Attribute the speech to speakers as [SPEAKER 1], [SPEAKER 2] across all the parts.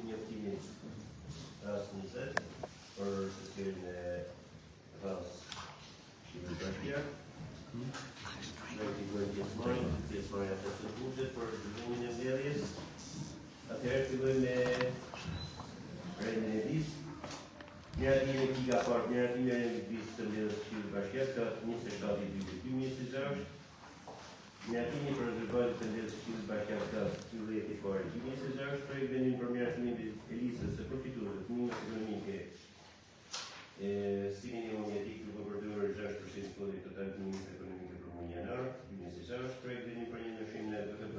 [SPEAKER 1] njoftimit rast 20 për sesionin e radhës shqiptare. Pjesëmarrja të buxhet për zhvillimin e mbledhjes. Atëherë fillojmë me rendin e listë. Miratimi e pika parë, miratimi e listë të mbledhjes së Këshillit Bashkiak datë 27/2/2026. Miratimi për rezervojnë të mbledhjes së Këshillit Bashkiak datë 12/2/2026. Projekt vendimi për miratimin e listës së përfituesve të ndihmës ekonomike si minimum jetik duke përdorur 6% kodit total të ndihmës ekonomike për muajin janar 2026. Projekt vendimi për një ndryshim në BKB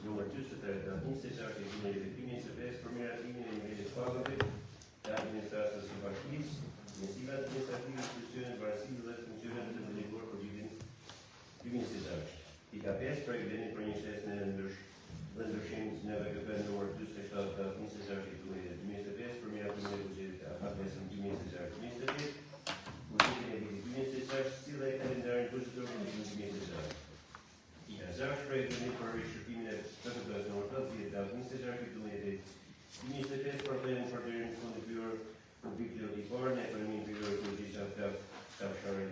[SPEAKER 1] numër 43 datë 26 e 2025 për miratimin e nivelit pagave të administratës së bashkisë, mesivat administrative, institucionet, varësitë dhe funksionet të deleguar për vitin 2026. Pika 5, projekt vendimi për një shtesë në ndryshim në BKB numër 47 datë 26 e 2025 për miratimin e buxhetit të afatesën 2026-2027, buxhetin e vitit 2026 si dhe kalendarin buxhetor për vitin 2026. Pika 6, projekt vendimi për rishërbimin e BKB-s numër 80 datë 26 e 2025 për vendin për dërimin e fondit pyr publik lodhipar në ekonominë pyr ekologjike kafshare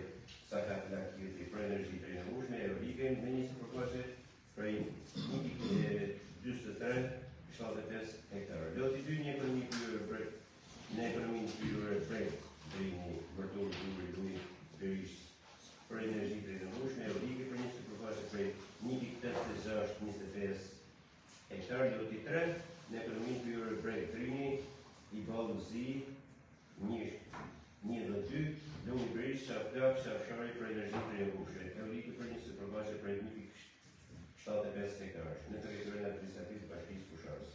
[SPEAKER 1] sakat lakjeti për energji të rinovueshme eolike me një sipërfaqe prej 1.43 hektarë. Loti 2 në ekonominë pyr prej dërini vërtetur pyr perish për energji të rinovueshme eolike për një sipërfaqe prej 1.86 hektarë. Loti 3 në ekonominë pyr prej dërini i Balluzi 1.2 lumi perish shaflak kafshare për energji të rinovueshme eolike për një sipërfaqe prej 1.75 hektarë në territorin administrativ të Bashkisë Fusharës.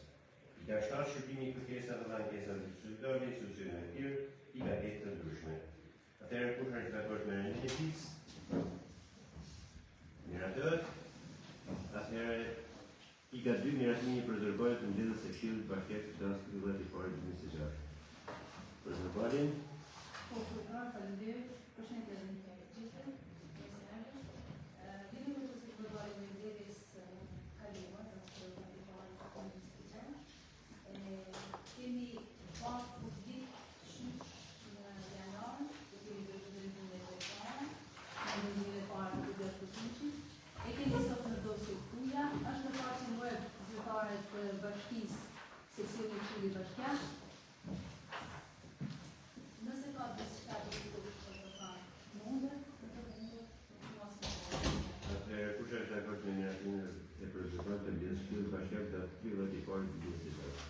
[SPEAKER 1] Pika 7, shërbimi i kërkesave dhe ankesave të qytetarëve dhe institucioneve të tjerë, pika 8 të ndryshme. Atëherë kush është dakord me rendin e listë? Miratot. Atëherë pika 2, miratimi për rezervorin të mbledhjes së Këshillit Bashkiak të dasë fillet i parë 2026. Për rezervorin.
[SPEAKER 2] Faleminderit. Përshëndetje të gjithëve. Kemi pasur publik në janar, të kemi drejtorimin e veçantë, në vendin e parë të dëshpësimit. E kemi sot në dosje tuja, është në faqen web zyrtare të bashkisë seksioni Këshilli Bashkiak. Nëse ka diçka të mundet,
[SPEAKER 1] atëherë kush është dakord me miratimin e prezantuar të mbledhjes së Këshillit Bashkiak datë 30 i parë 2026.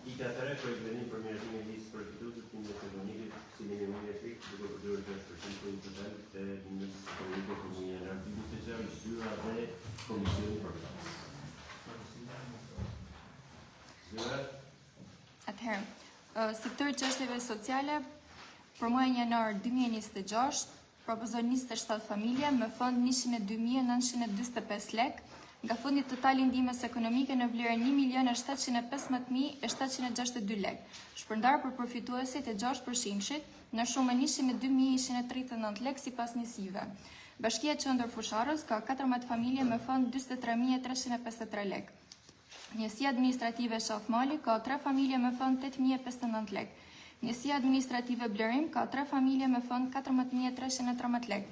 [SPEAKER 1] Pika 3, projekt vendimi për miratimin e listës përfituesve të ndihmës ekonomike si minimum jetik duke përdorur 6% kodit total të ndihmës ekonomike për muajin janar 2026, zyra dhe komisioni për zyra.
[SPEAKER 3] Atëherë, sektori çështjeve sociale për muajin janar 2026 propozon 27 familje me fond 102.945 lek nga fondi total i ndihmës ekonomike në vlerën 1.715.762 lek, shpërndar për përfituesit e 6% në shumën 102.139 lek sipas njësive. Bashkia Qendër Fusharës ka 14 familje me fond 43.353 lek. Njësia administrative Shaf Mali ka 3 familje me fond 8.059 lek. Njësia administrative Blerim ka 3 familje me fond 14.313 lek.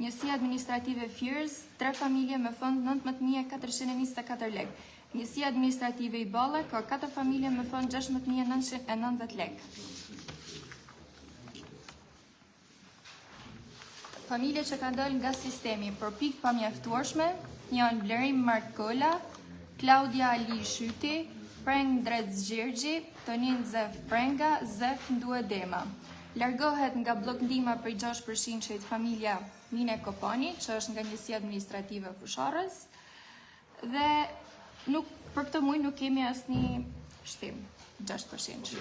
[SPEAKER 3] Njësia administrative Fiers, 3 familje me fond 19.424 lek. Njësia administrative i Balla ka 4 familje me fond 16.990 lek. Familje që kanë dalë nga sistemi për pikë pamjaftueshme janë Blerim Markola, Klaudia Ali Shyti, Preng Drec Gjergji, Tonin Zef Prenga, Zef Nduedema. Largohet nga blok ndihma për 6% familja Mine Kopani, që është nga njësia administrative Fusharës, dhe për këtë muaj nuk kemi asnjë shtim, 6%.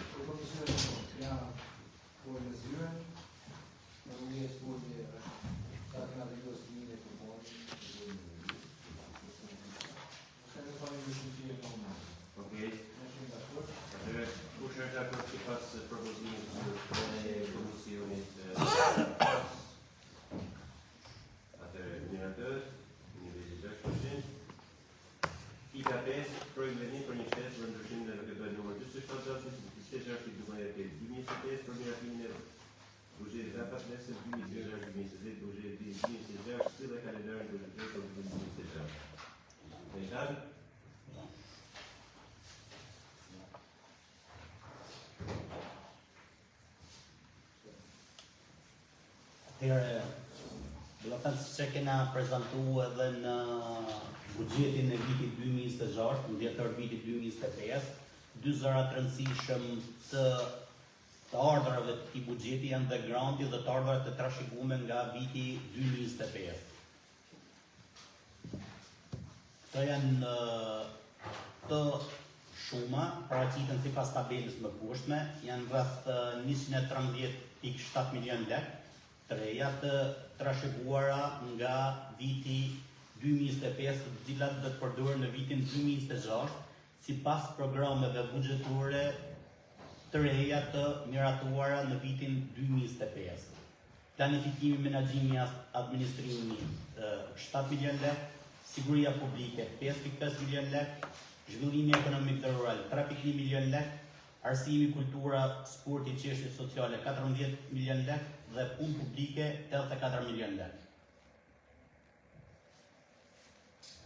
[SPEAKER 1] projekt vendimi për një shtesë për ndryshimin e rregullimit numër 47/2026 për miratimin e buxhetit AFAS-së 2026-2027, buxheti 2026 dhe kalendarin buxhetar për 2026. Mejdan.
[SPEAKER 4] Atëherë, do të thënë se kena prezantu edhe në buxhetin e vitit 2026, në dhjetor vitit 2025, dy zëra të rëndësishëm të ardhurave të këtij buxheti janë dhe granti dhe të ardhurat të trashëguara nga viti 2025. Këto janë të shuma, paraqiten sipas tabelës më poshtme, janë rreth 113.7 milion lekë, të reja të trashëguara nga viti 2025, të cilat do të përdoren në vitin 2026, sipas programeve buxhetore të reja të miratuara në vitin 2025. Planifikimi, menaxhimi, administrimi 7 milion lekë, siguria publike 5.5 milion lekë, zhvillimi ekonomik dhe rural 3.1 milion lekë, arsimi, kultura, sporti, çështje sociale 14 milion lekë dhe punë publike 84 milion lekë.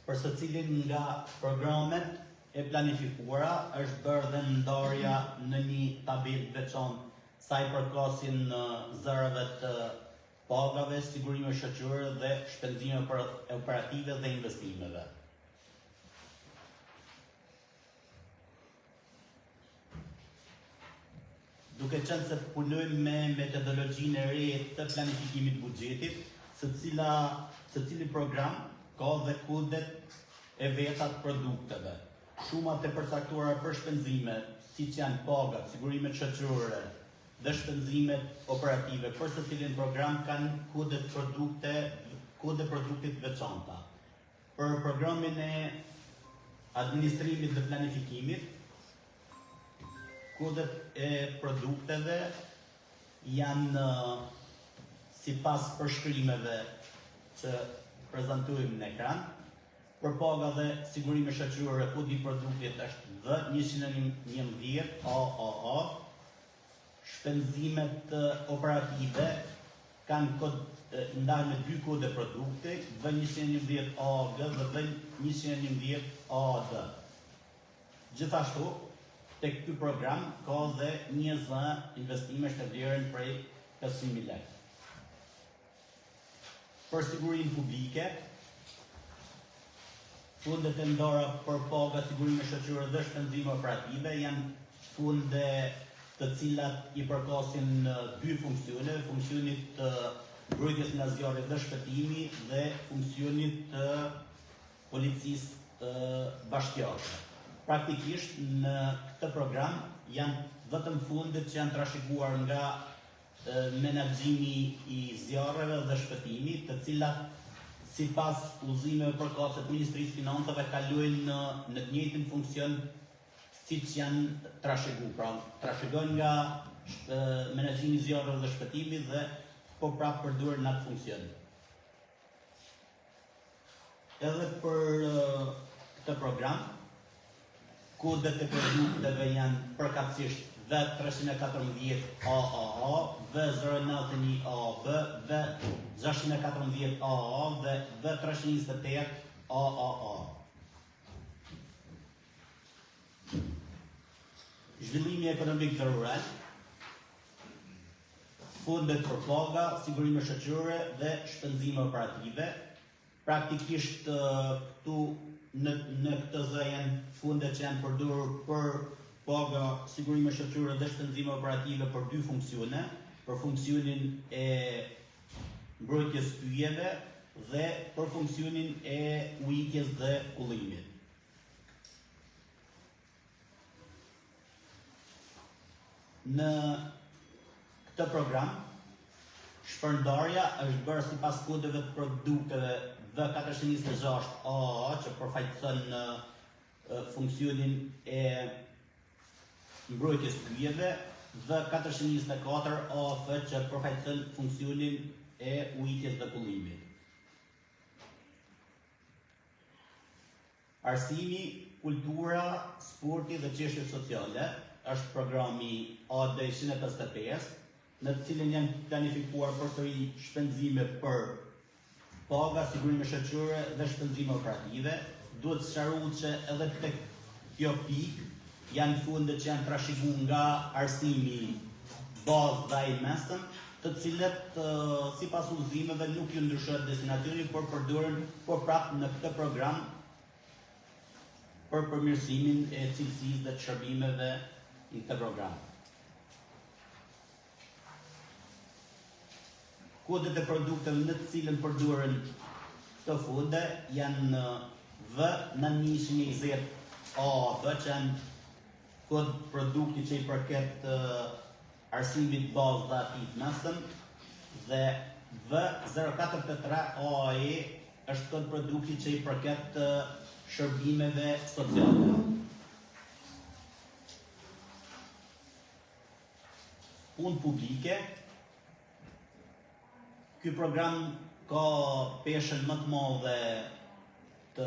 [SPEAKER 4] Për secilin nga programet e planifikuara është bërë dhe ndarja në një tabelë veçantë sa i përkasin zërave të pagave, sigurime shoqërore dhe shpenzime operative dhe investimeve. Duke qenë se punojmë me metodologjinë e re të planifikimit buxhetit, secili program ka dhe kodet e veta të produkteve. Shumat e përcaktuara për shpenzime, siç janë pagat, sigurimet shoqërore dhe shpenzimet operative për secilin program kanë kode produktit veçanta. Për programin e administrimit dhe planifikimit, kodet e produkteve janë sipas përshkrimeve që prezantojmë në ekran. Për paga dhe sigurime shoqërore, kodi i produktit është V111 AAA. Shpenzimet operative kanë kod ndahen me dy kode produkti, V111 AG dhe V111 AD. Gjithashtu, tek ky program ka dhe një zë investimesh të vlerën prej 500.000 lekë. Për sigurinë publike, fundet e ndara për paga, sigurime shoqërore dhe shpenzime operative janë funde të cilat i përkasin dy funksione, funksionit të mbrojtjes nga zjarri dhe shpëtimi dhe funksionit të policisë bashkiake. Praktikisht në këtë program janë vetëm fundet që janë trashëguar nga menaxhimi i zjarreve dhe shpëtimi, të cilat sipas udhëzimeve përkatëse të Ministrisë Financave kalojnë në të njëjtin funksion siç janë trashëguar. Pra, trashëgojnë nga menaxhimi i zjarreve dhe shpëtimi dhe po prapë përdoren në atë funksion. Edhe për këtë program, kodet e produkteve janë përkatësisht V314 AAA, V091 AB, V614 AA dhe V328 AAA. Zhvillimi ekonomik dhe rural, fundet për paga, sigurime shoqërore dhe shpenzime operative. Praktikisht këtu në këtë zë janë fundet që janë përdorur për paga, sigurime shoqërore dhe shpenzime operative për dy funksione, për funksionin e mbrojtjes pyjeve dhe për funksionin e ujitjes dhe ullimit. Në këtë program, shpërndarja është bërë sipas kodeve të produkteve V426 AA që përfaqëson funksionin e mbrojtjes pyjeve, V424 AF që përfaqëson funksionin e ujitjes dhe pullimit. Arsimi kultura, sporti dhe çështjet sociale është programi AD 155, në të cilin janë planifikuar përsëri shpenzime për paga, sigurime shoqërore dhe shpenzime operative. Duhet sqaruar që edhe tek kjo pikë janë funde që janë trashëguar nga arsimi bazë dhe ai mesëm, të cilët sipas udhëzimeve nuk ju ndryshohet destinacioni, por përdoren prapë në këtë program për përmirësimin e cilësisë dhe të shërbimeve në këtë program. Kodet e produkteve në të cilën përdoren këto fonde janë V920 AAP, që janë kod produkti që i përket arsimit bazë dhe atit mesëm, dhe V043 AAE është kod produkti që i përket shërbimeve sociale. Punë publike. Ky program ka peshën më të madhe të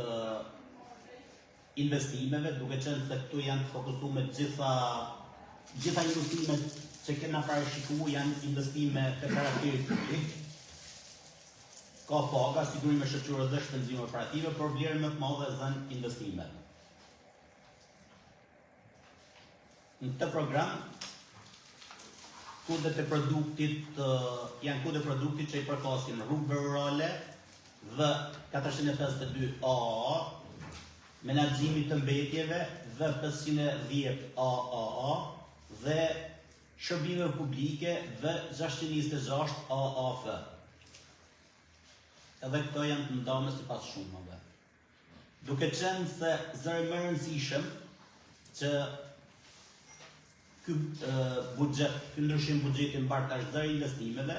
[SPEAKER 4] investimeve, duke qenë se këtu janë të fokusuar gjitha investimet që kena parashikuar janë investime të karakterit publik. Ka paga, sigurime shoqërore dhe shpenzime operative, por vlerën më të madhe zën investimet. Në këtë program, kodet e produktit janë kode produktit që i përkasin rrugëve rurale dhe 452 AA, menaxhimit të mbetjeve dhe 510 AAA dhe shërbime publike dhe 626 AAF. Edhe këto janë të ndame sipas shumave. Duke qenë se zëri më rëndësishëm që ky ndryshim buxheti mbar tash zëri investimeve,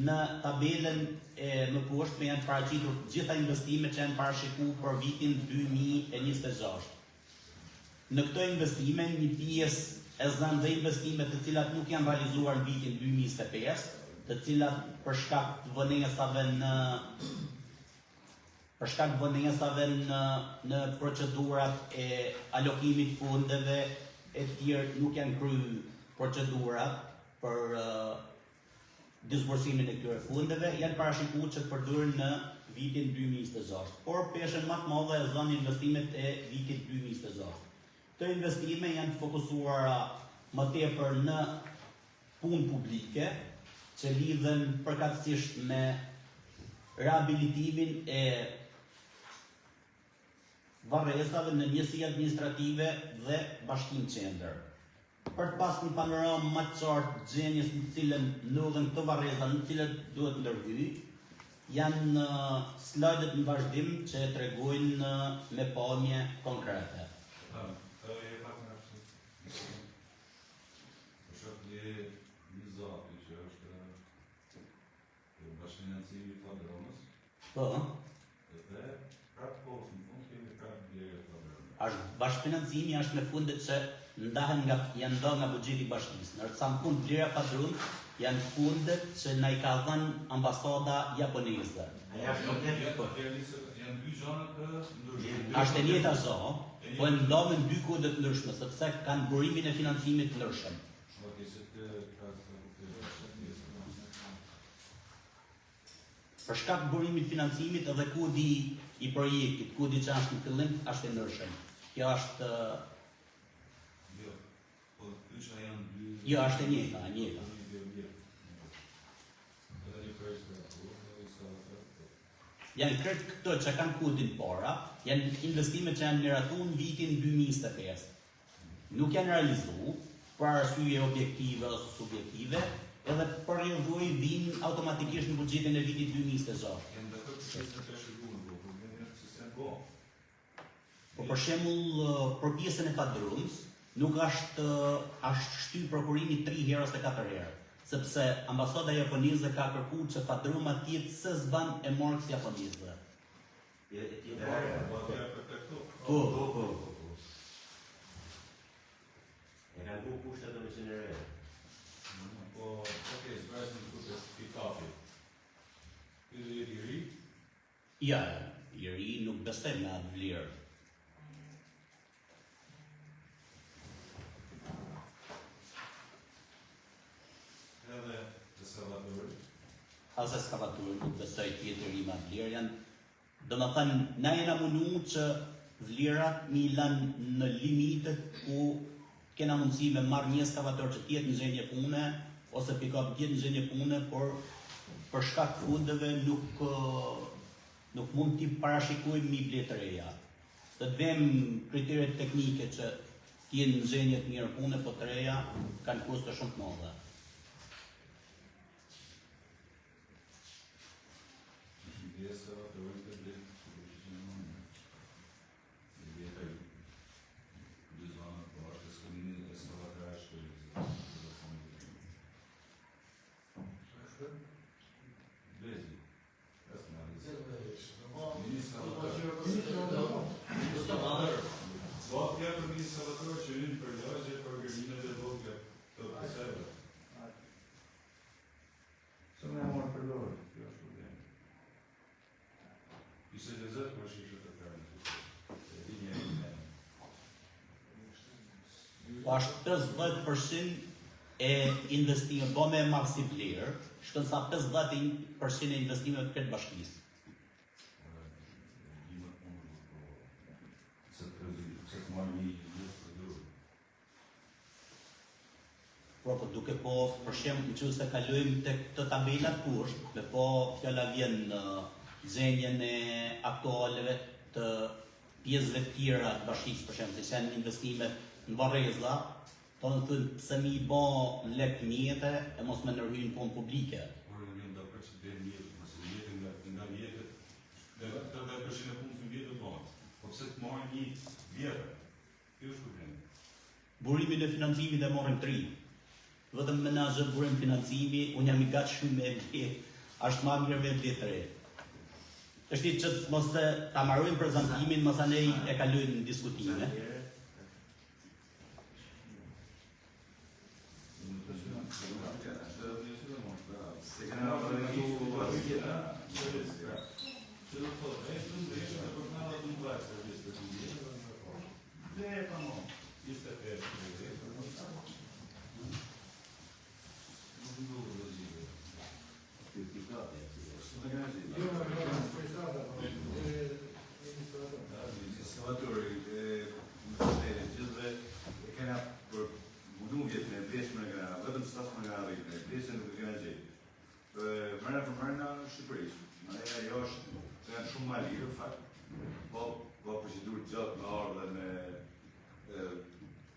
[SPEAKER 4] në tabelën e më poshtë janë paraqitur gjitha investimet që janë parashikuar për vitin 2026. Në këto investime një pjesë e zën dhe investimet të cilat nuk janë realizuar në vitin 2025, të cilat për shkak të vonesave në procedurat e alokimit fondeve e tjerë nuk janë kryer procedurat për disbursimin e këtyre fondeve, janë parashikuar që të përdoren në vitin 2026. Por peshën më të madhe e zën investimet e vitit 2026. Këto investime janë fokusuara më tepër në punë publike, që lidhen përkatësisht me rehabilitimin e varrezave në njësi administrative dhe bashkim qendër. Për të pasur një panoramë më të qartë gjendjes në të cilën ndodhen këto varreza, në të cilat duhet ndërhyj, janë slajdet në vazhdim që tregojnë me pamje konkrete. Po. Bashkëfinancimi është me fundet që janë ndarë nga buxheti i bashkisë. Ndërsa në fund vlera padrun janë fundet që na i ka dhënë ambasada japoneze. Është e njëjta zonë, po e ndonë dy kode të ndryshme, sepse kanë burimin e financimit të ndryshëm. Për shkak të burimit financimit edhe kodi i projektit, kodi që është në fillim, është e ndryshëm. Kjo është... Jo, është e njëjta. Janë krejt këto që kanë kodin para, janë investime që janë miratuar në vitin 2025. Nuk janë realizuar për arsye objektive ose subjektive, edhe për rrjedhoj vinë automatikisht në buxhetin e vitit 2026. Po për shembull, për pjesën e padrunës, nuk është shtyr prokurimi 3 herë ose 4 herë, sepse ambasada japoneze ka kërkuar që padruma të jetë se s'ban e marks japoneze. Po.
[SPEAKER 1] E kanë bu kushtet dhe mësinere.
[SPEAKER 5] Po, okej, zbrasin të kushtet pikapi. Këtë jetë i ri?
[SPEAKER 4] Ja, i ri nuk besoj me atë vlerë. as eskavatorë, nuk besoj tjetër i ma vlerë janë. Do më thënë, na jena mundu që vlerat mi lanë në limitet ku kena mundësi me marrë një eskavator që tjetë në gjenje pune, ose pick-up tjetë në gjenje pune, por për shkak fundeve nuk mund t'i parashikujmë mi bletë reja. Të dhem kriteret teknike që t'jenë në gjenje të mirë pune, po të reja kanë kuste shumë të mëdha. Është 50% e investime, bo me maksi vlerë, shkën sa 50% e investimeve të këtë bashkisë. Po duke po, për shemë, në që se kalojmë të këtë tabelat poshtë, me po fjalla vjen në gjenjen e aktualeve të pjesëve të tjera të bashkisë, për shemë, se shenë investimet në Varreza, po në thënë se mi bo në lek mjete e mos me nërhyjnë punë publike.
[SPEAKER 5] Por në vjen da për që të mjetë, nëse mjetë nga mjetë, dhe të dhe përshin e punës në mjetë të tonë. Po pëse të marrë një vjetë, kjo është problemi.
[SPEAKER 4] Burimin e financimit e morën 3. Vetëm menazhe burim financimi, unë jam i gatë shumë me vjetë, ashtë ma mirë me vjetë 3. është që mos të ta marrojmë prezantimin, mos anej e kalojmë në diskutime.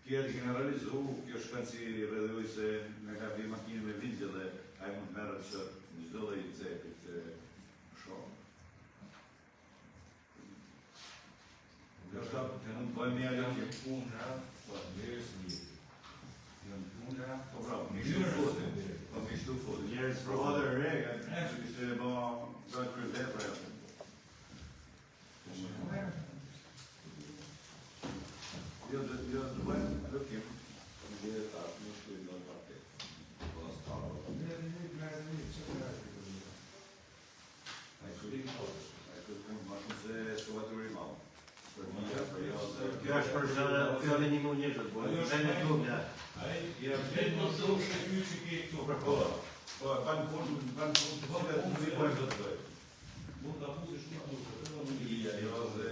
[SPEAKER 6] Kjerë kena realizu, kjo shkanë si redhoj se me ka bje makinë me vindje dhe a i mund të merët që në gjithë dhe i cepit shumë. Kjo shkanë të mund të bëjmë një alë një punëra, po të njerës një. Në punëra, po bravo, një shtu fotin. Po një shtu fotin. Njerës provadër rega, që kështë e ba të kërë pra jasë. Jo të bëjmë, lëkim, në dhe të atë në shtu i në të atë. Po në staro. A i shullim të otës, a i kërkëm ma shumë se sovaturi malë.
[SPEAKER 1] Kjo është për shënë, kjo dhe një mund njështë të bojë, dhe në të nga.
[SPEAKER 5] A i vetë në të se kjo që ke këtu.
[SPEAKER 6] Po, banë punë të bëjë, të bëjë bëjë të bëjë.
[SPEAKER 5] Mund të apu se shumë të
[SPEAKER 6] Jo dhe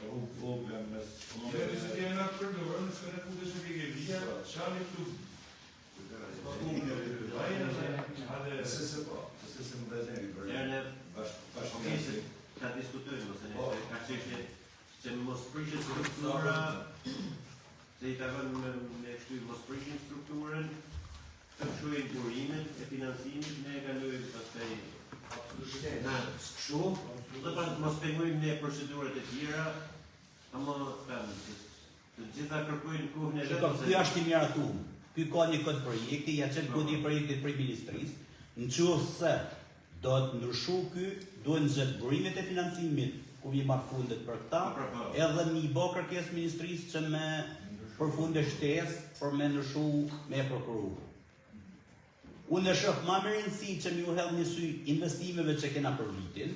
[SPEAKER 6] rrugë vogla mes
[SPEAKER 5] Kjeri se tjene nga të përdojë, në shkën e putë që ke vija, shani këtu.
[SPEAKER 6] Se më bezeni për
[SPEAKER 1] Bashkëmisi, ka diskutojnë mëse nëse, ka qeshje që mos prishin struktura, se i takon me kështu mos prishin strukturën, të këshuin burimin e financimit, ne e kalojnë pastaj na kështu, dhe pa mos pengojmë ne procedurat e tjera, ama të gjitha kërkojnë kohën e
[SPEAKER 4] Shiko, ky është i miratum. Ky ka një kod projekti, ja çet kodi i projektit për ministrisë. Nëse do të ndryshu ky, duhen zgjet burimet e financimit ku vi marr fundet për këta, edhe një bë kërkesë ministrisë që me përfunde shtesë për me ndryshu me prokuror. Unë e shoh më me rëndësi që mi u hedh një sy investimeve që kena për vitin,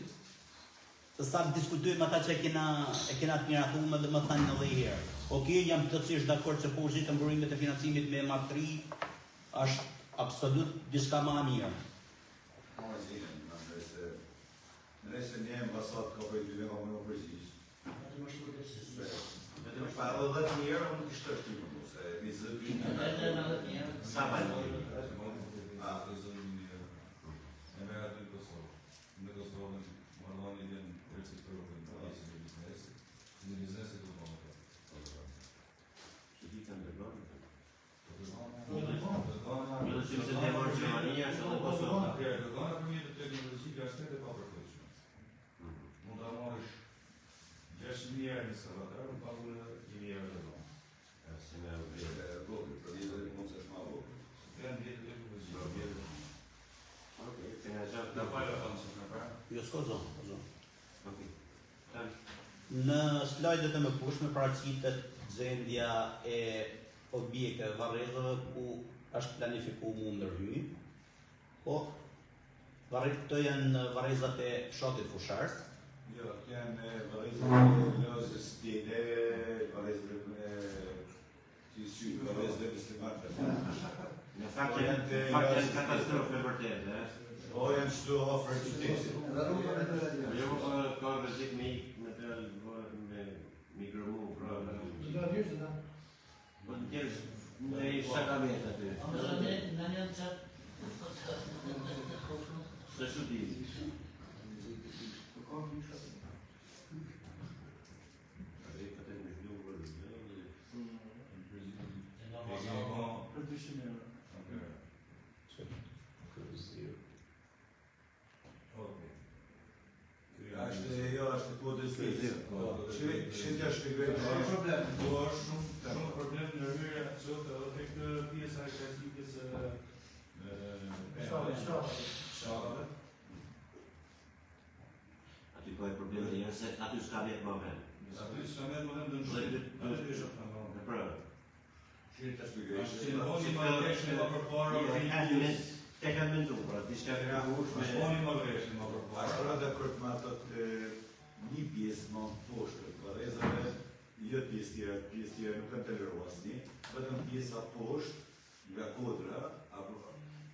[SPEAKER 4] se sa diskutojmë ata që e kena të miratuar dhe më thanë edhe një herë. Okej, jam plotësisht dakord që po u zgjidhen burimet e financimit me MAP3, është absolut diçka më e mirë.
[SPEAKER 6] Nëse një ambasat ka për 2 nga më përgjishë. Pa edhe 10 njerë, unë kështë është një më, se 22
[SPEAKER 1] Sa bani?
[SPEAKER 5] E me aty në Kosovë. Në Kosovë, marroni një reciprokën në pasin e biznesit. Në biznesit të tonë të.
[SPEAKER 1] Që di kanë dërgonë?
[SPEAKER 5] Dërgona...
[SPEAKER 1] Jo si se ne morë Gjermania, është edhe Kosovë.
[SPEAKER 5] Dërgona për një të teknologjike është e pa përkëqme. Mund të marrësh 6.000 euro në salvatar, në pagurë 1.000 euro dhe donë.
[SPEAKER 1] Si me vjetë.
[SPEAKER 6] për vjetër mund se shma vogë.
[SPEAKER 5] Janë vjetë teknologjike.
[SPEAKER 1] Okej, që nga gjatë
[SPEAKER 5] Në falë atë nësë në pra.
[SPEAKER 4] Jo, s'ka zonë.
[SPEAKER 1] Okej. Tan.
[SPEAKER 4] Në slajdet e më pushme paraqitet gjendja e objekte varrezave ku është planifiku mu ndërhyj, po këto janë varrezat e fshatit fushars.
[SPEAKER 6] Jo, janë vërezën e lozës tjede, vërezën e që sy, vërezën e muslimatëve.
[SPEAKER 1] Në fakt janë katastrofë vërtetë,
[SPEAKER 6] O janë shtu ofër qytetit.
[SPEAKER 1] Jo, ka rrezik me material me mikromu, pra. Po njerëz në shakamet aty. Se shu di.
[SPEAKER 6] Është po dëzgjetë. Shqitja shpikoj
[SPEAKER 5] Do është shumë problem në hyrje qëtë edhe tek pjesa e klasikës shave.
[SPEAKER 1] Aty ka e probleme të janë se aty s'ka vjetë më vend.
[SPEAKER 5] Aty s'ka me të vend në shumë. Aty të ishë të në
[SPEAKER 1] Pra.
[SPEAKER 6] Shqitja shpikoj.
[SPEAKER 5] Ashtë që në boni ma veshme ma përpara
[SPEAKER 1] Te kanë mendu, pra, diçka ka hushme.
[SPEAKER 5] Ashtë boni ma veshme ma përpara.
[SPEAKER 6] Ashtë dhe kërët me atët një pjesë më poshtë, vërezëve, jo pjesë tjera nuk kanë të lërua asni, vetëm pjesa poshtë nga kodra,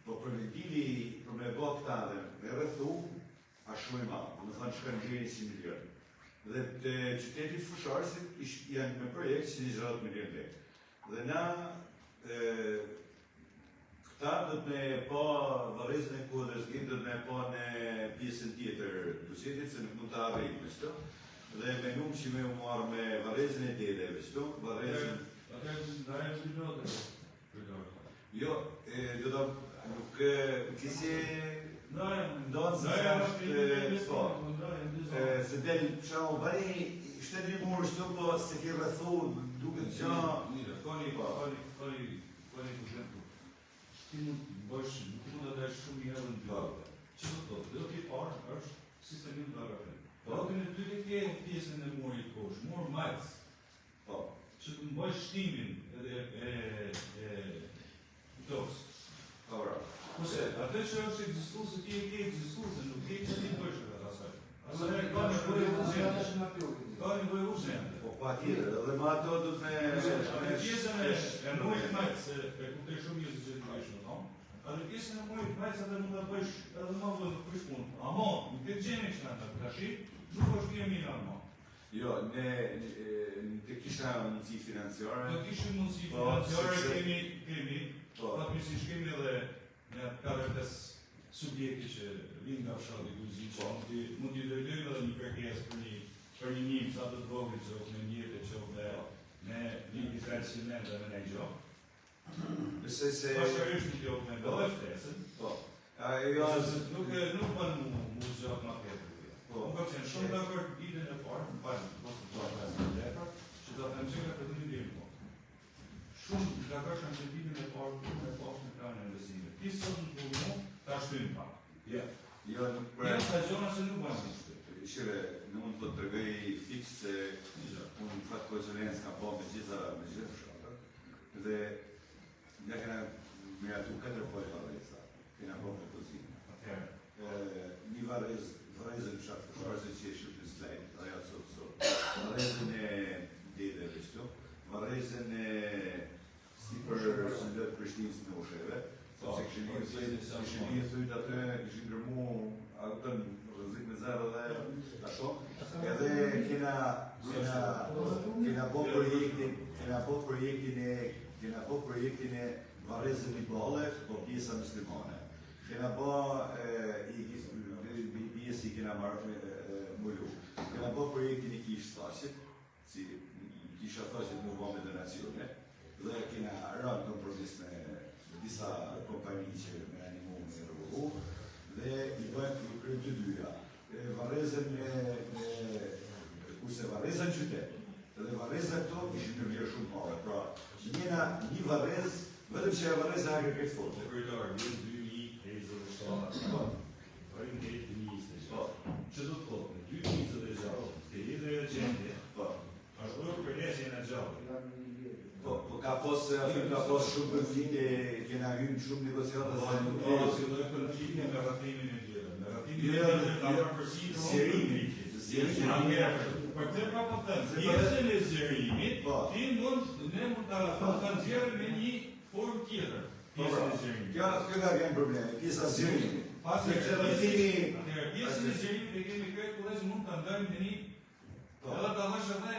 [SPEAKER 6] po përvendimi për me bë këta dhe me rrethu, a shumë i madh, do të thonë shkon gjeni si milion. Dhe të qytetit fusharësit janë me projekt si 20 milion lekë. Dhe na këta do të me pa vërezën e kodrës, do të me pa në pjesën tjetër buqetit, se nuk mund të arrijmë me shto. Dhe me numë që me u marrë me vërezën e dedeve, shto, vërezën...
[SPEAKER 5] Atër dajë të bilote.
[SPEAKER 6] Jo, do të nuk kisi... Ndonë se se del shumë bari, shtetë një murë shto, po se ki rrethu, duke të gja...
[SPEAKER 5] Mire, ka një këzhentu. Ti mund të bësh, nuk mund të dash shumë i herë në bjallë. Që do të thotë, dhe ti parë është sistemin të lagatin. Po, në ty të ke pjesën e murit kosh, mur majtës.
[SPEAKER 6] Po.
[SPEAKER 5] Që të mbëj shtimin e toks.
[SPEAKER 6] Po, bra.
[SPEAKER 5] Kuse, atë që është egzistu, se ti e ke egzistu, se nuk ke që ti bësh këtë asaj. Asaj ka një bëjë urgjente. Ka një bëjë urgjente.
[SPEAKER 6] Po, pa tjetër, edhe ma ato do të me...
[SPEAKER 5] Pjesën e murit majtës, e kuptoj shumë njëzë që të bëjsh në tonë. Atë pjesën e murit majtës atë mund të bëjsh edhe ma vëllë të bëjsh punë. Amo, nuk të gjeni që në të tashi, nuk është një milion ma.
[SPEAKER 6] Jo, ne të kisha mundësi financiare.
[SPEAKER 5] Do kishim mundësi financiare, kemi, fatmirësisht kemi edhe një 4-5 subjekti që vinë nga fshati Guzin, që mund t'i dërgojmë edhe një kërkesë për një njim, sa të të vogël që me njëte që me një diferenciment dhe me një gjohë.
[SPEAKER 6] Nëse se...
[SPEAKER 5] Pashkërisht nuk jo me bëllë e ftesën.
[SPEAKER 6] Po.
[SPEAKER 5] Nuk banë mu zgjot ma tjetër. Unë ka qenë shumë dakord ditën e parë, në parë, mos të parë pas në lepra, që do të them që ka të një dirë po. Shumë dakord shumë që ditën e parë, në poshtë në planë e investime. Ti sot në përgjëmu, ta shtynë pa.
[SPEAKER 6] Jo, nuk për...
[SPEAKER 5] Janë të gjona se nuk banë në shtynë.
[SPEAKER 6] Shire, në mund të tërgëj fix se unë në fatë konsulencë ka po me gjitha fshatër. Dhe nga kena me atu 4 pojë vareza, kena po me kuzinë. Një varezën fshatë fsharëse që e shqip në slajt, aja sot. Varezën e dedeve shtu, varezën e si për sëndët Prishtinës në usheve, Sepse kishin një thujt aty, kishin ndërmu, atë rrezik me zero dhe ashtu. Edhe kena bo projektin e Varrezën i Ballet, po pjesa muslimane. Kena bo pjesë i kena mullu. Kena bo projektin i Kish Stashit, si Kisha Stashit nuk bo me donacione, dhe kena rënë kompromis me disa kompani që me animu me rëvëhu, dhe i bëjmë i krym të dyja. Varrezën kurse Varreza në qytet, dhe Varreza këto ishin në vlerë shumë madhe. Pra, njena një Varrez, vetëm që e Varreza e këtë fote.
[SPEAKER 5] Kryetar, në 2027, vërim në 2020. Që do të thotë, në 2026, të lidhë e gjendje, është bërë përnesjen e gjallë.
[SPEAKER 6] Po ka pos shumë konflikte, kena hynë shumë negociata se nuk
[SPEAKER 5] Si do e konflikte me ratimin e tjera. Me ratimin e tjera ka marrë përsi për këtë pra po thënë, pjesën e zgjerimit, ti ne mund ta nxjerrim me një formë tjetër. Pjesën e zgjerimit.
[SPEAKER 6] Kjo ka kemë probleme, pjesa zgjerimit.
[SPEAKER 5] Pjesën e zgjerimit e kemi këtë kolezh mund ta ndajmë me një edhe ta dhash edhe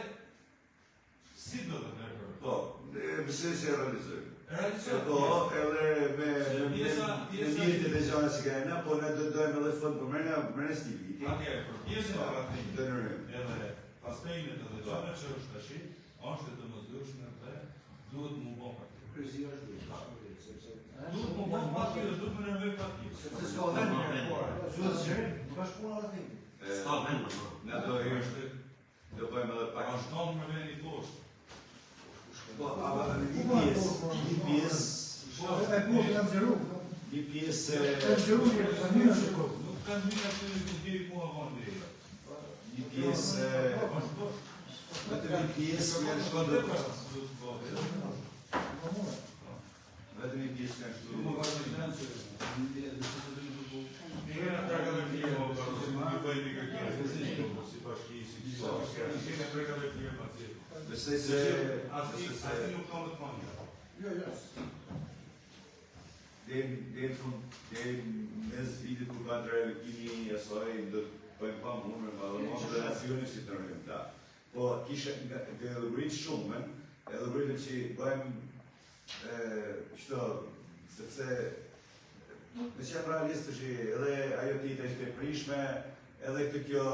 [SPEAKER 5] si do të ndërpër.
[SPEAKER 6] Po, mëse që e realizojmë.
[SPEAKER 5] Realizojmë.
[SPEAKER 6] Edhe me njërit e gjane që ka e na, po ne do të dojmë edhe fund për mërëne stili.
[SPEAKER 5] Atje, për pjesën e ratimit.
[SPEAKER 6] Të nërëm.
[SPEAKER 5] Edhe pastejimet edhe gjane që është tashi, është e të mëzdërshme dhe duhet mu bo partirë. Duhet mu bo partirë, duhet më nërvej partirë.
[SPEAKER 7] Se s'ka vend mirë, duhet zgjerim, nuk është puna ratimit.
[SPEAKER 6] S'ka vend, ne do bëjmë edhe pak.
[SPEAKER 5] Është tonë më vend i poshtë.
[SPEAKER 6] Po, një pjesë...
[SPEAKER 5] Nuk kanë mira që në diri mua vonë dhe.
[SPEAKER 6] Një pjesë... Vetëm një pjesë kanë shkodë... Vetëm një pjesë kanë shkodë... Besoj se...
[SPEAKER 5] Asë nuk kam të panja.
[SPEAKER 6] Dhe mes vitit kur kanë realizimi e asaj, do të bëjmë pa mundë me madhërmonë dhe nacionit si të rëjmë ta. Po, kishe dhe edhëgërit shumë, edhëgërit që bëjmë qëto, sepse me që pra listë që edhe ajo tita ishte prishme, edhe këtë kjo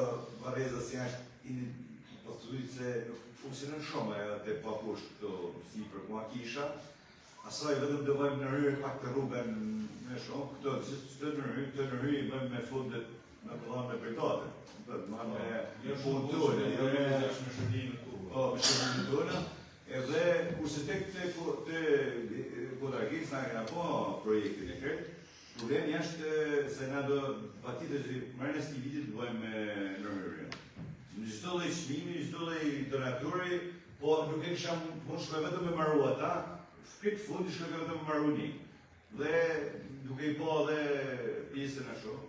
[SPEAKER 6] Varreza si është po të dhujtë se nuk funksionën shumë e të pakusht këto si për mua kisha. Asaj vetëm dhe bëjmë në rrë pak të rrugën me shumë, këto të në rrë i bëjmë me fundet me pëllam me brigade. Me punë tërë, jo me
[SPEAKER 5] shërbimin tërë.
[SPEAKER 6] Po, me shërbimin tërë. Edhe kurse të Kodargis nga këna po projektin e kretë, problemi është se na do patitë që mërën e sti vitit të bëjmë me nërmërën. Në gjithdo dhe i shmimi, në gjithdo dhe i donaturi, po nuk e kësham mund shkoj vetëm me maru ata, këtë fundi shkoj vetëm me maru një. Dhe duke i po dhe pjesën e shumë.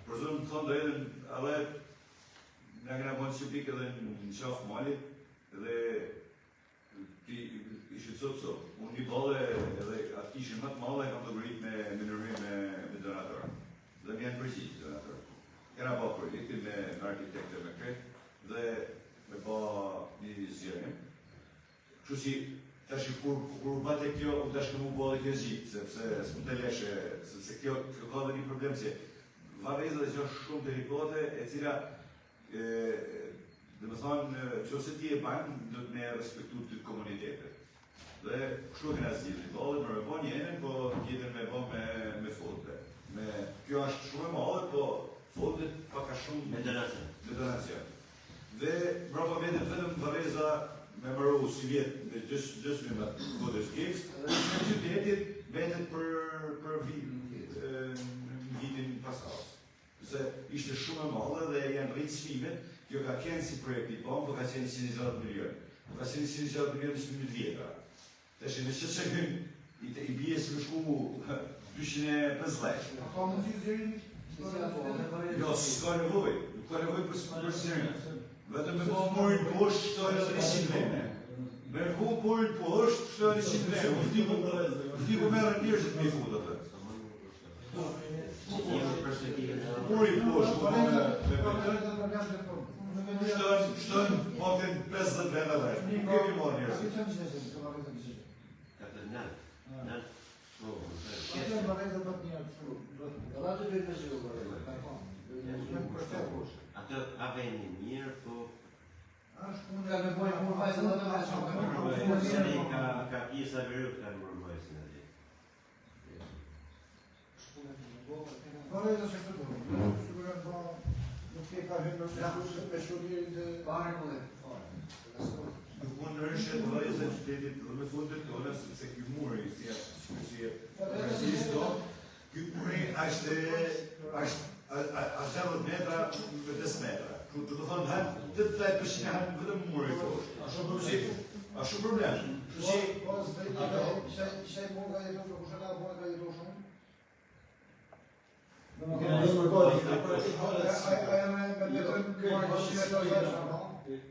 [SPEAKER 6] Për zonë të thonë do edhe, ale nga këna bënë që pikë edhe në qafë malit, dhe ishtë të unë një bëllë edhe atë kishin më të madhe kam të gërit me nërmërin me donatorë. Dhe më janë përgjithë donatorë. Kena ba projektin me arkitekte me kretë dhe me ba një zjerim. Kështu si, tash kur bate kjo, unë tash këmu bo dhe kjo zhitë, sepse s'më të leshe, sepse kjo ka dhe një problem që Varreza dhe që është shumë delikate, e cila, dhe më thonë, që se ti e banë, do të me respektu të komunitetet. Dhe kështu këna zhjithë, bëllë me bo njënën, po tjetën me bo me fote. Kjo është shumë e madhe, po fotet paka shumë me donacion. Dhe mbrapa vetet vetëm Varreza me mëru si vjetë me gjësme me kodës gigs, në qytetit vetet për vitin pasas. Se ishte shumë e madhe dhe janë rritë shmimet, kjo ka qenë si projekti po ka qenë 120 milion. Po ka qenë 120 milion në shmimit vjetra. Të shenë që që hynë, i bje si më shku 250.
[SPEAKER 7] Ka mundësi zjerim?
[SPEAKER 6] Jo, s'ka nevoj, nuk ka nevoj për zjerim. Vetëm me po mojnë poshtë të edhe 100 lene. Me ku purin poshtë, shtë 100 euro. S'di ku merë njërë që të me fut atë. Purin poshtë, ku shtën motin 50 venda dhe. Kemi morë njërë.
[SPEAKER 1] Atë aveni mirë, po ka pjesa vërët ka në mërmëjësin e dhe.
[SPEAKER 6] Nuk mund në rëshet vëjës e qytetit me fundet tona, se kjo muri, si kjo muri ashtë 10 metra me 10 metra. Të thonë, hanë 80% hanë vëdëm muri të është. A shumë problem.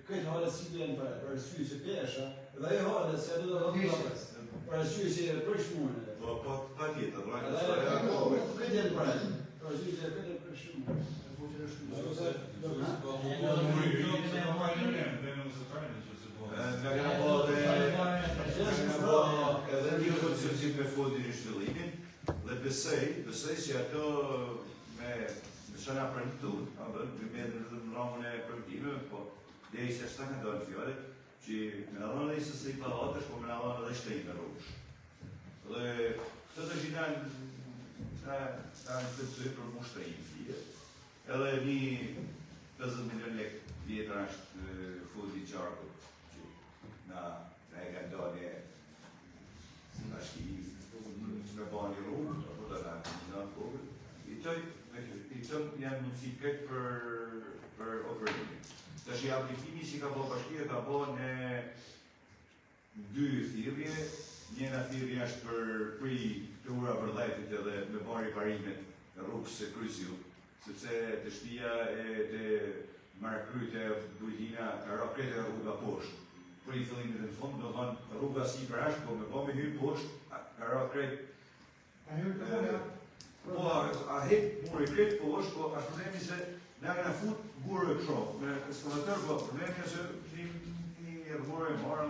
[SPEAKER 7] Këtë halë si blen për arsye që pesha, dhe ajo halë se do të thotë për arsye që për shmurën.
[SPEAKER 6] Po pa tjetër,
[SPEAKER 7] Këtë janë për arsye që këtë për shmurën.
[SPEAKER 6] Nga këna po edhe një konceptim me fondin i shtellimin, dhe besej që ato me shana për një tutë, me në ramën e përmtimeve, po dhe i se shta ka dojnë fjore, që me në rënë dhe i sësë i palatësh, po me në rënë dhe shtejnë me rrugësh. Dhe këtë të gjitha në përcuj për mu shtejnë fije, edhe një 50 milion lek vjetër është fondi qarku, që na e ka dojnë është i me ba një rrugë, apo dhe në në kogë, i tëmë janë mundësi këtë për operimin. Të është i aplikimi që ka bo bashkia, ka bo në 2 thirrje, njëna thirrje është për pri të ura vërdhajtit edhe me bari parimet në rrugës e kryzju, sepse të shtia e të markryt e Bujtina ka rakrete e rruga poshtë. Për i fillimit në fund, do thonë rruga si për ashtë, po me po me hyrë poshtë, ka rakret. Po, a hip muri kretë poshtë, po ashtë problemi se nga këna fut gurë e kësho. Me eskavatër, po problemi është një gurë e marë,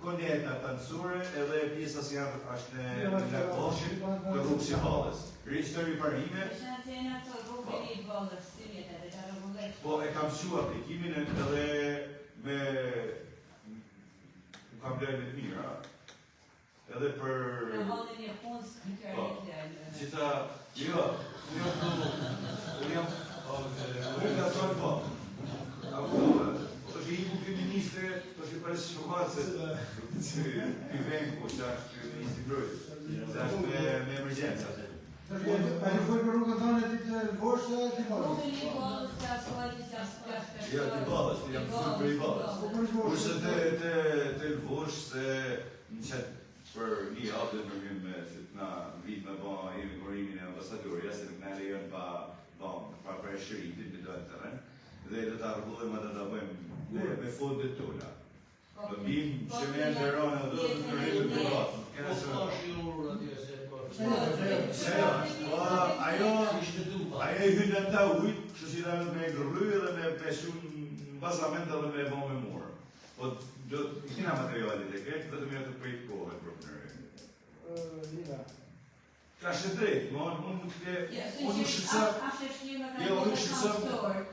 [SPEAKER 6] konjeta të nësure, edhe pjesa si janë ashtë në poshtë të rrugë si halës. Rrisë i parime. Po, e kam su aplikimin edhe me kam blerë me të mira, edhe për...
[SPEAKER 2] Në halën e punës në kërëjtë.
[SPEAKER 6] Qita, jo, unë ka thonë po. Të që i ku kriministre, të që përës shumatë se pi vengu, po që është ministri brojtë, se është me emergjenca.
[SPEAKER 7] A një fojë për rrugën tonë e ditë voshtë e t'i balës?
[SPEAKER 2] Rrugën i balës ka asfalti si ashtë
[SPEAKER 6] Ja, t'i balës, jam të për i balës. Kurse të voshtë se në qëtë për një hapë dhe përmjën me na vit me ba emigorimin e ambasadoria, se në kënare jënë pa për shëritin në dojnë të rënë, dhe dhe të arrullëm dhe të bëjmë me fondet tona. Dhe bim që me në dërona dhe të të rritë të batë. Ajo e hynë në ta ujtë, që si dhe me grëry dhe me pesun në bazament dhe me bo me murë. Po, kina materialit e këtë, dhe të me të prejtë kohë për përnërë. Ka shë drejtë, unë nuk shqëtësam,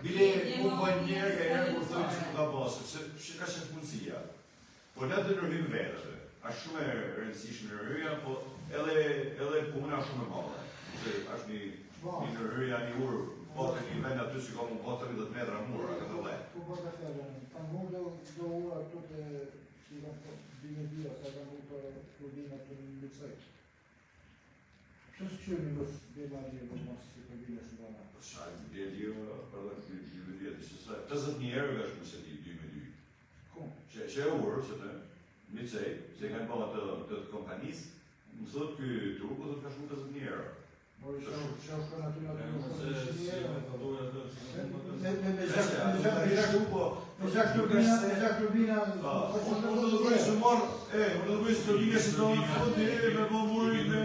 [SPEAKER 6] bile unë bëjnë njerë ka njerë kur thojnë që nuk ka basë, që ka shëtë mundësia. Po në të nërhim vetëve, ashtë shumë e rëndësishë në nërhyja, po edhe puna shumë e madhe. Ashtë një nërhyja, një urë, bote një vend aty që ka mund bote 10 metra murë, a këtë le.
[SPEAKER 7] Po bote fjallë, ta mund do ura këtu të bime dhja, sa ka mund për klubina të në licej. Që së qërë një gësë dhe madhje dhe mos si për bime shumë dana?
[SPEAKER 6] Shaj, dhe dhjo, për dhe bime dhja, të shësaj, 50 njerë është mëse ti 2 me 2.
[SPEAKER 7] Kom?
[SPEAKER 6] Që e urë, që të licej, që e kanë bëma të kompanisë, më thotë kë truku dhe të ka shumë 50 njerë.
[SPEAKER 7] Por që është për natyra të
[SPEAKER 5] Se,
[SPEAKER 7] njerë?
[SPEAKER 5] me të dojë atë,
[SPEAKER 7] Me Exact turbina,
[SPEAKER 6] Unë do të bëj së marë, unë do të bëj së turbina si do në fund, me më muri me...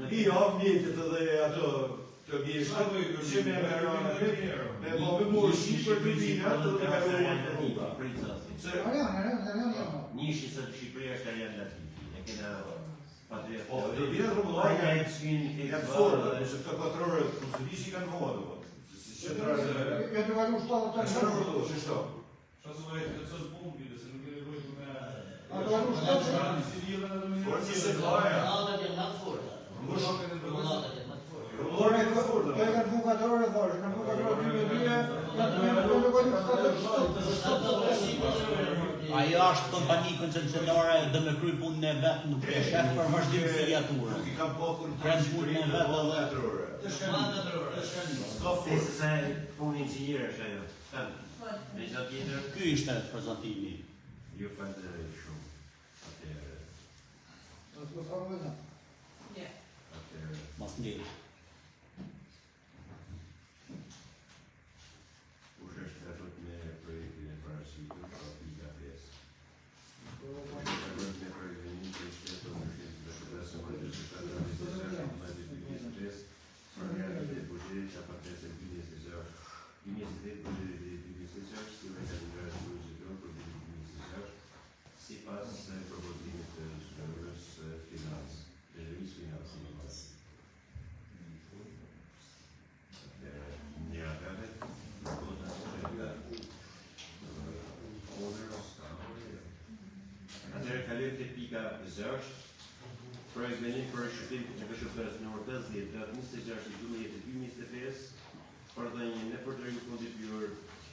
[SPEAKER 6] I avë mjetët edhe ato të mjeshtë, që me më murë shqipër turbina, të dhe me ruan të rruga.
[SPEAKER 1] Nishi sa Shqipëria është arian latifi, e kena patria.
[SPEAKER 6] Po, turbina rrugëllore janë forë, nëse këto 4 orë konsumishi kanë kohë, do. Si qëtërare...
[SPEAKER 7] Ja të valu shtatë të
[SPEAKER 6] Shtë rrugëllore, që shto?
[SPEAKER 5] Shtë zëvajtë të cëtë pumpi, dhe se nuk e rrujtë me...
[SPEAKER 7] A të valu shtatë që...
[SPEAKER 6] Forë si se klaja. Rrugëllore e ka forë,
[SPEAKER 7] Të e kanë fu 4 orë, thash, në fu 4 orë 2
[SPEAKER 4] Ajo është kompani koncesionare dhe me kry punën e vetë, nuk e shef për vazhdimësi aturë.
[SPEAKER 6] Nuk i kam pokur
[SPEAKER 4] Kanë punën e vetë edhe...
[SPEAKER 6] Të
[SPEAKER 1] Se sa punë inxhinier është ajo. Me çdo tjetër,
[SPEAKER 4] Ky ishte prezantimi.
[SPEAKER 1] ju falenderoj shumë. Atëherë,
[SPEAKER 4] Mas ngel.
[SPEAKER 1] kush është gatuar me projektin e parashitur, pa pika 5. Sipas propozimit të zyrës financë, zyrës financimit. Një agave, atëherë kalojmë te pika 6. Projekt vendim për shërbim në këshilltar numër 50 datë 26/12/2025 për dhënien në përdorimin fundit bjor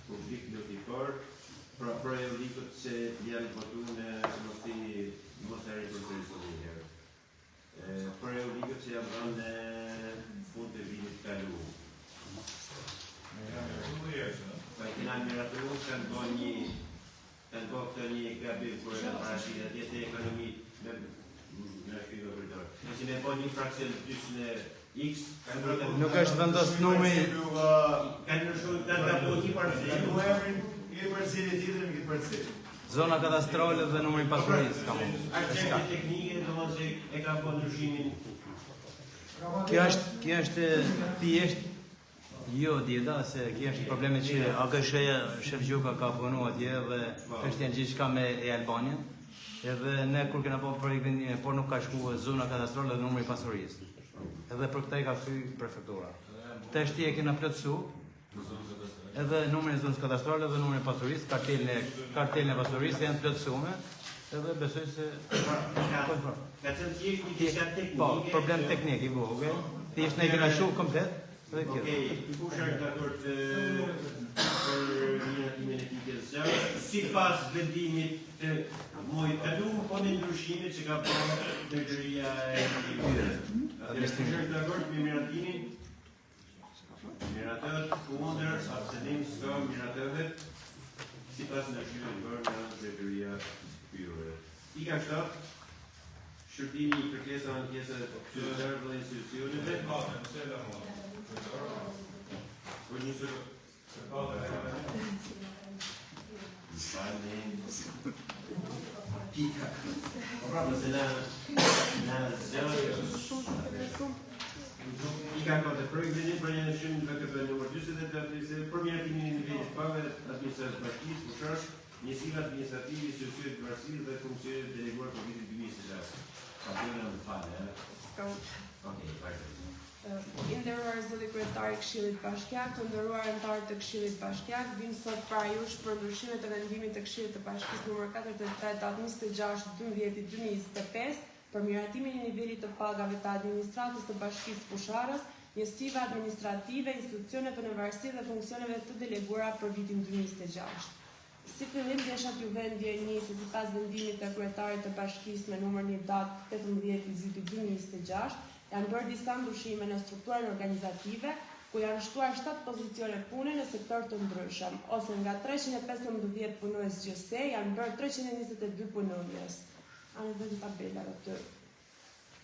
[SPEAKER 1] publik lotikor pra projektikët që janë votuar në mostari për një herë. Projektikët që janë dhënë në fund të vitit kaluar. Pa i kena miratuar kanë bërë këtë një gabim kur e kanë parashitur atje te ekonomi në shpjegoj përdor. Nëse ne bëjmë një fraksion plus në X,
[SPEAKER 8] Nuk është vendos numri
[SPEAKER 1] kanë ndryshuar kanë gabuar një parcel.
[SPEAKER 6] Një parcel e tjetër me këtë parcel.
[SPEAKER 8] zona kadastrale dhe numri pasurisë ka mund.
[SPEAKER 1] Arqende teknike domosë e ka bërë ndryshimin.
[SPEAKER 8] Kjo është thjesht jo djeda se kjo është problemi që AKSH-ja Shef Gjuka ka punu atje dhe është janë gjithçka me e Albania. Edhe ne kur kena po projektin, por nuk ka shku zona kadastrale dhe numri pasurisë. Edhe për këtë i ka kthy prefektura. Tashti e kena plotësu. Edhe numri i zonës kadastrale dhe numri i pasurisë, kartelin e pasurisë janë plotësuar. Edhe besoj se
[SPEAKER 1] Ka qenë thjesht një diçka teknike.
[SPEAKER 8] po, problem teknik i vogël. Thjesht ne kena shku komplet dhe kjo.
[SPEAKER 1] Okej, kush është dakord për miratimin e pikës 6 sipas vendimit të muajit kaluar, po në ndryshimet që ka bërë drejtoria e Kush është dakord me miratimin? Mirator, kundër, abstenim, s'ka miratëve, sipas ndryshimeve bërë nga drejtoria pyetëre. Pika 7. Shërbimi i kërkesa në pjesë qytetarëve dhe institucioneve. Po një së... Pika. Po pra, nëse na zgjatë... Pika 4. Projekt vendim për një ndryshim në VKP numër 48 për miratimin e nivelit të pagave administratës bashkisë, fushash, njësive administrative, institucionet bashkisë dhe funksionet deleguar për vitin 2026. Kampiona më falë, Okej, vazhdo.
[SPEAKER 9] I nderuar zoti kryetari i Këshillit Bashkiak, të nderuar anëtarë të Këshillit Bashkiak, vim sot para jush për ndryshimet e vendimit të Këshillit të Bashkisë numër 43 datë 26/12/2025 për miratimin e nivelit të pagave të administratës të Bashkisë Fusharës, njësive administrative, institucioneve në varësi dhe funksioneve të deleguara për vitin 2026. Si fillim desha t'ju vend ndjenjë se sipas vendimit të kryetarit të bashkisë me numër 1 datë 18/2026, janë bërë disa ndryshime në strukturën organizative, ku janë shtuar 7 pozicione pune në sektor të ndryshëm, ose nga 315 punues gjëse janë bërë 322 punonjës. Anë dhe në tabelar aty.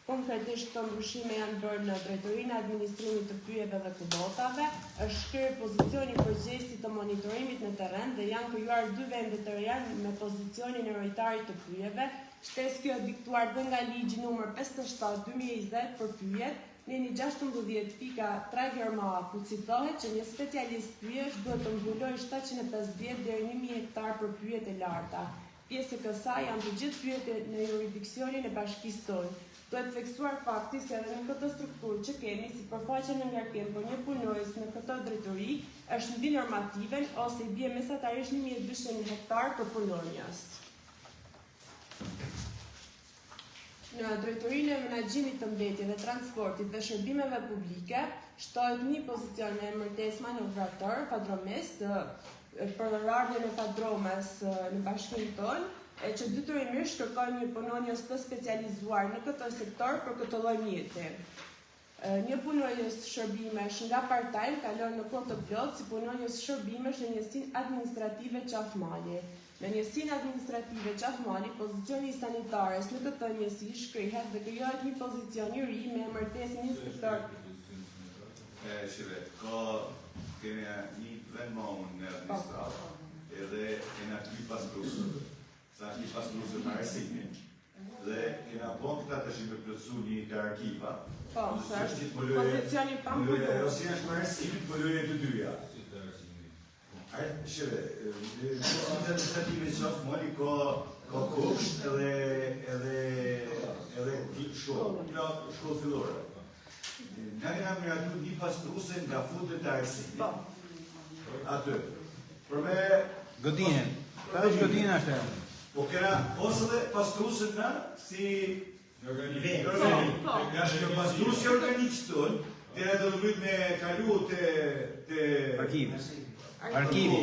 [SPEAKER 9] Po Konkretisht këto ndryshime janë bërë në drejtorinë e administrimit të pyjeve dhe kudotave, është shkrirë pozicioni përgjegjësit të monitorimit në terren dhe janë krijuar 2 vende të reja me pozicionin e rojtarit të pyjeve. Shtesë kjo diktuar dhe nga ligji numër 57/2020 për pyjet, në 16.3 Gjerma, ku citohet që një specialist pyjesh duhet të mbulojë 750 deri 1000 hektar për pyjet e larta. Pjesë e kësaj janë të gjithë pyjet në jurisdiksionin e bashkisë tonë. Duhet theksuar fakti se edhe në këtë strukturë që kemi, si përfaqen në ngarkim për një punojës në këtë drejtori, është mbi normativen ose i bie mesatarisht 1200 hektar për punonjës. Në drejtorinë e menaxhimit të mbetjeve dhe transportit dhe shërbimeve publike, shtohet një pozicion me emërtesë manovrator, fadromes, për ardhjen e fadromes në bashkinë tonë, që detyrimisht kërkojnë një punonjës të specializuar në këtë sektor për këtë lloj mjeti. Një punonjës shërbimesh nga part-time kalon në kohë të plotë si punonjës shërbimesh në njësinë administrative Qafmali. Në njësinë administrative Qafmali, pozicioni i sanitares në këtë njësi shkrihet dhe krijohet një pozicion i ri me emërtesën inspektor.
[SPEAKER 6] Shive, kemi një vend më unë në administratë edhe kena 2 pastrusë. Sa është një pastrusë në arsimin dhe kena po këta të shime plëtsu një të arkiva.
[SPEAKER 9] Po, së është pozicioni pampullu.
[SPEAKER 6] Ose është në arsimin, pëlloje të dyja. Shive, në administrative qafë moli ka kusht edhe shkollë fillore. Nga kena miratu një pastruse nga futët të arsimin. Atë. Për me...
[SPEAKER 8] Godinën. Ka është Godinën ashtë?
[SPEAKER 6] Po kena ose dhe pastrusën në si... Nga shkjo pastrusë organikës tonë, të në të dhëmët me kalu të...
[SPEAKER 8] Arkivi.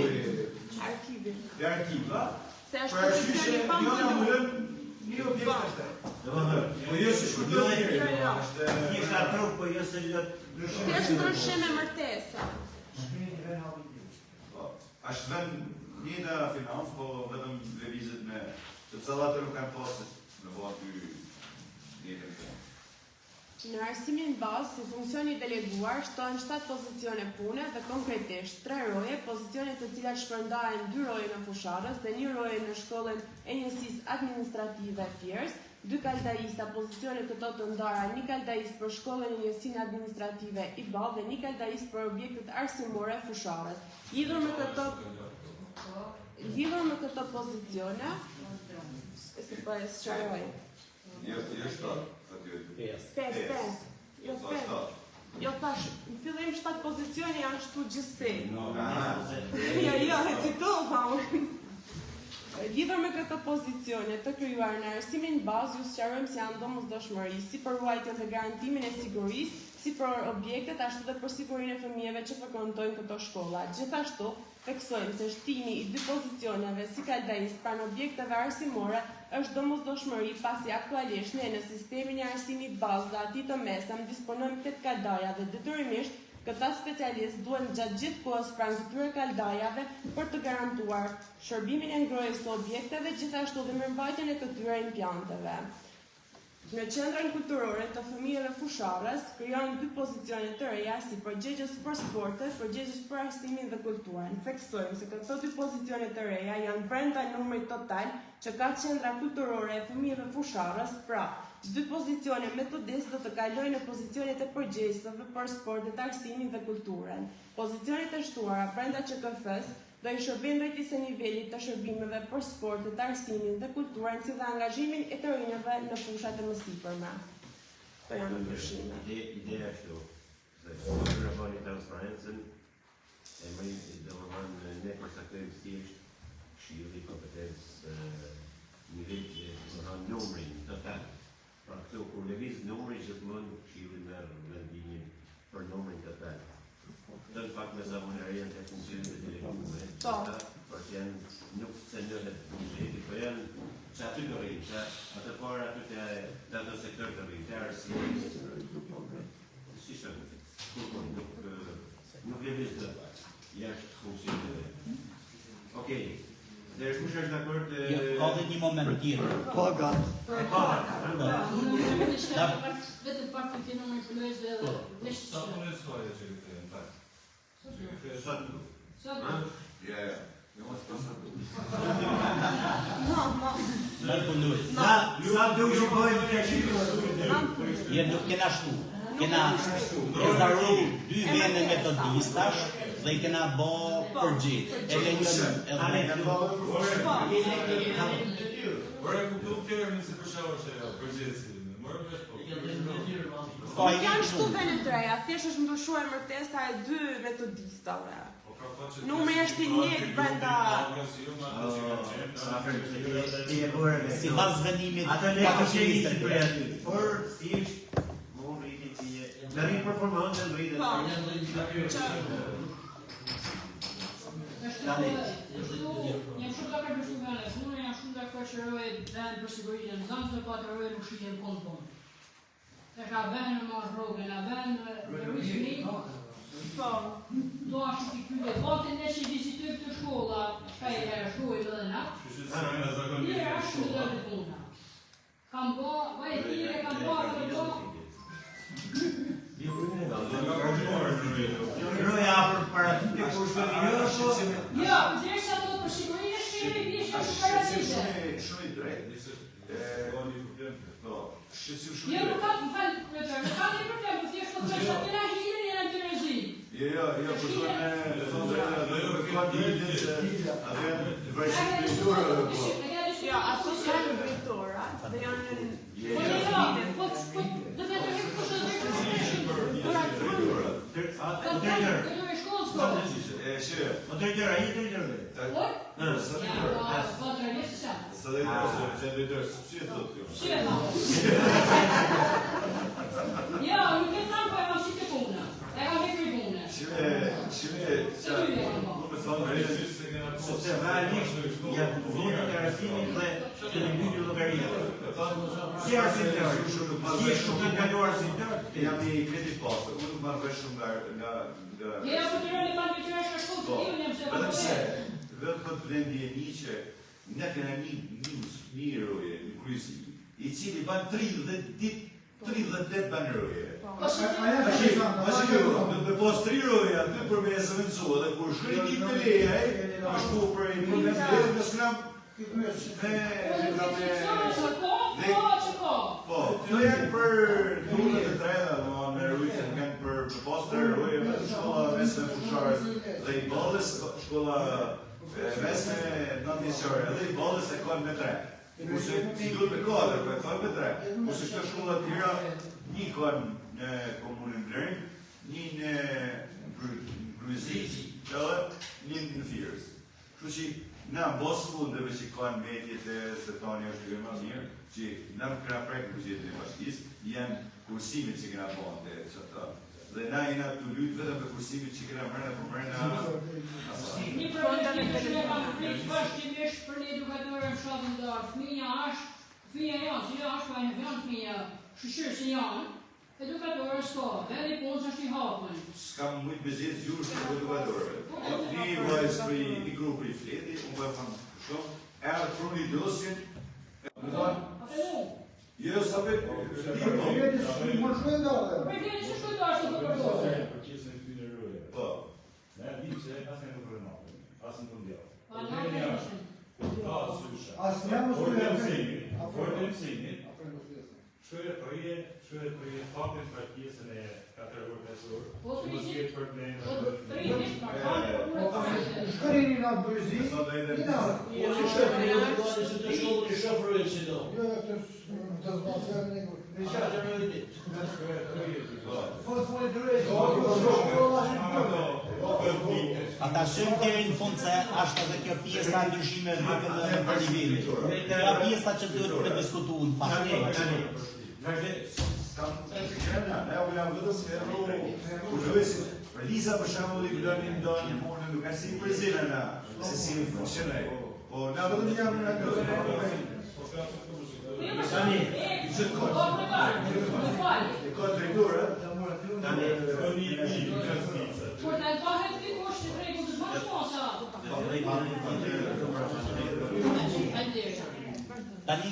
[SPEAKER 6] Të arkiva.
[SPEAKER 9] Se është pozicioni pampullu.
[SPEAKER 6] Një objekt është. Po jo se shkujtoj njërë.
[SPEAKER 1] Një shtatruk, po jo se lëtë...
[SPEAKER 9] Kjo është ndryshim e mërtesa.
[SPEAKER 6] Ashtë vend një nga finansë, po vetëm levizit me të cilat nuk kanë pasës në vatu një të të.
[SPEAKER 9] Në arsimin bazë, si funksioni deleguar, shtohen 7 pozicione pune dhe konkretisht 3 roje, pozicionet të cilat shpërndahen 2 roje në fusharës dhe 1 roje në shkollën e njësisë administrative Fiers, 2 kaldaista, pozicionet këto të ndara, 1 kaldaist për shkollën e njësinë administrative i Ball dhe 1 kaldaist për objektet arsimore fusharës. Lidhur me këto pozicione, si po e sqaroj.
[SPEAKER 6] Jo 7, aty.
[SPEAKER 9] 5. Jo thash, në fillim 7 pozicione janë shtu gjithsej. Jo, e citova unë. Lidhur me këtë pozicione të krijuar në arsimin bazë, ju sqarojmë se janë domosdoshmëri, si për ruajtjen dhe garantimin e sigurisë, si për objektet, ashtu dhe për sigurinë e fëmijëve që frekventojnë këto shkolla. Gjithashtu, theksojmë se shtimi i 2 pozicioneve si kaldaist pranë objekteve arsimore është domosdoshmëri pasi aktualisht ne në sistemin e arsimit bazë dhe atij të mesëm disponojmë 8 kaldaja dhe detyrimisht këta specialistë duhen gjatë gjithë kohës pranë këtyre kaldajave për të garantuar shërbimin e ngrohjes së objekteve, gjithashtu dhe mirëmbajtjen e këtyre implanteve. Në qendrën kulturore të fëmijëve fusharës krijohen 2 pozicione të reja si përgjegjës për sportet, përgjegjës për arsimin dhe kulturën. Theksojmë se këto 2 pozicione të reja janë brenda numrit total që ka qendra kulturore e fëmijëve fusharës, pra 2 pozicione metodistë do të kalojnë në pozicionet e përgjegjësve për sportet, arsimin dhe kulturën. Pozicionet e shtuara brenda QKF-s do i shërbejnë drejtisë e nivelit të shërbimeve për sportet, arsimin dhe kulturën, si dhe angazhimin e të rinjëve në fushat e mësipërme. Këto janë ndryshime.
[SPEAKER 1] Ideja është se në bëni transparencën e më domethënë ne përcaktojmë si është shiulli kompetencë nivel domethënë numrin total. Pra këtu kur lëviz numri gjithmonë shiulli merr vendimin për numrin total. Këtë në fakt me zamonerien të funksionit e delegume, për që janë nuk se nëhet bujeti, për janë që aty të rrinë, që atë parë aty të ato sektor të rrinë, të arsimit, si shëtë, nuk lëviz dhe jashtë funksionit dhe. Okej, dhe shkush është dakord...
[SPEAKER 4] Ka dhe një moment tjetër.
[SPEAKER 1] Paga,
[SPEAKER 2] Vetëm pak të kena më influencë edhe vesh.
[SPEAKER 5] Sa punës ka ajo që i kthehen pak?
[SPEAKER 2] Sa
[SPEAKER 6] Ja. Jo mos pasa tu.
[SPEAKER 4] Mërë punduj.
[SPEAKER 8] Sa duhet të bëjmë
[SPEAKER 4] Jer nuk kena shtu. Kena ezaru 2 vende metodistash dhe i kena bo përgjith. Edhe
[SPEAKER 5] Ora kuptoj termin se për shkak se përgjithësi. Morë vesh po.
[SPEAKER 9] Nuk janë shtu vende të reja, thjesht është ndryshuar martesa e 2 metodistave. Numri është i njëjtë brenda
[SPEAKER 4] si pas vendimit
[SPEAKER 8] atë le të qeni si përjashtim. Por thjesht mund rriti ti në rrit performancën rritet.
[SPEAKER 2] Jam shumë dakord me Shqipërinë. Unë jam shumë dakord që roje vend për sigurinë në zonë të patë roje nuk shihen konton. Të ka vend në marrë rrogën, a vend në rrisni. Po. Do ashtu t'i kylle. Bote ne që vizitojmë të shkolla, shka i shkojmë edhe na. Njërë ashtu të dërë puna. Kam bo, vaj tire, kam bo,
[SPEAKER 8] Roja për para të
[SPEAKER 2] Jo, derisa do për sigurinë shkemi bishë është parazite.
[SPEAKER 6] Shumë i drejtë.
[SPEAKER 2] Jo, nuk ka të falë, nuk ka një problem, për thjesht të thjesht atë nga hirën e në të rëzim.
[SPEAKER 6] Jo,
[SPEAKER 9] Ja, ato janë drejtora dhe janë
[SPEAKER 2] Po do të të rikë kushtë dhe
[SPEAKER 8] sepse realisht janë vënë të arsimin dhe të mbyllë llogaria. Si arsimtar, si shumë të kaluar arsimtar,
[SPEAKER 6] jam i kredit pastë, unë nuk marrë vesh shumë nga
[SPEAKER 2] Ja, po të rëni parë të është shkollë të tiju, njëmë se
[SPEAKER 6] Vetë këtë vendi e një që ne kena një roje në kryesi, i cili ban 30 dit ban roje. Me pas 3 roje aty për me e zëvëndësua dhe kur shkri një të leja, më shku për e një të leja, dhe s'kram Po, të janë për duhet të treta, me rrujtë në kanë për pas 3 roje, me shkolla mesme fusharës dhe i balës shkolla mesme nëndisjore, edhe i balës e kanë me 3. Kurse si duhet me 4, për e kanë me 3. Kurse shka shkolla tjera, një kanë në komunën Blerën, një në Gryzik, një në Firës. Kështu që na bos fundeve që kanë medjet e Setani është gjë më mirë, që na këna prek bugjetin e bashkisë, janë kursimit që kena bënë të qëta. Dhe na jena të lutë vetëm për kursimit që kena mërëna për mërëna.
[SPEAKER 2] Një problem që e kam pritë bashkimisht për një edukatore më shatën darë, fëmija është, fëmija janë, si jo është pa e në fëmija shëshyrë si janë, edukatore s'ka, vendi punës është i hapën.
[SPEAKER 6] S'kam mujtë bezjet gjurës për edukatorëve. Një vajzë për i grupë i fleti, unë bëjë fanë shumë, erë për një dosjen, më thonë, jo, sa për Po.
[SPEAKER 5] Shkojë proje faktin për pjesën e 4 orë 5 orë. Mos jetë problem.
[SPEAKER 7] Shkërini nga Gryzi,
[SPEAKER 4] ata shumë deri në fund se është edhe kjo pjesa ndryshime rrugë dhe për nivellit. Kjo pjesa që duhet të diskutuar në fakt.
[SPEAKER 6] Liza për shembull i vloni ndonjë punë duke si prezina se si funksionoj. Po na vetëm jam në atë. Tani, ju drejtorë, tani
[SPEAKER 2] Por të bëhet të kushtë të regu të zbërë shposa.
[SPEAKER 4] Tani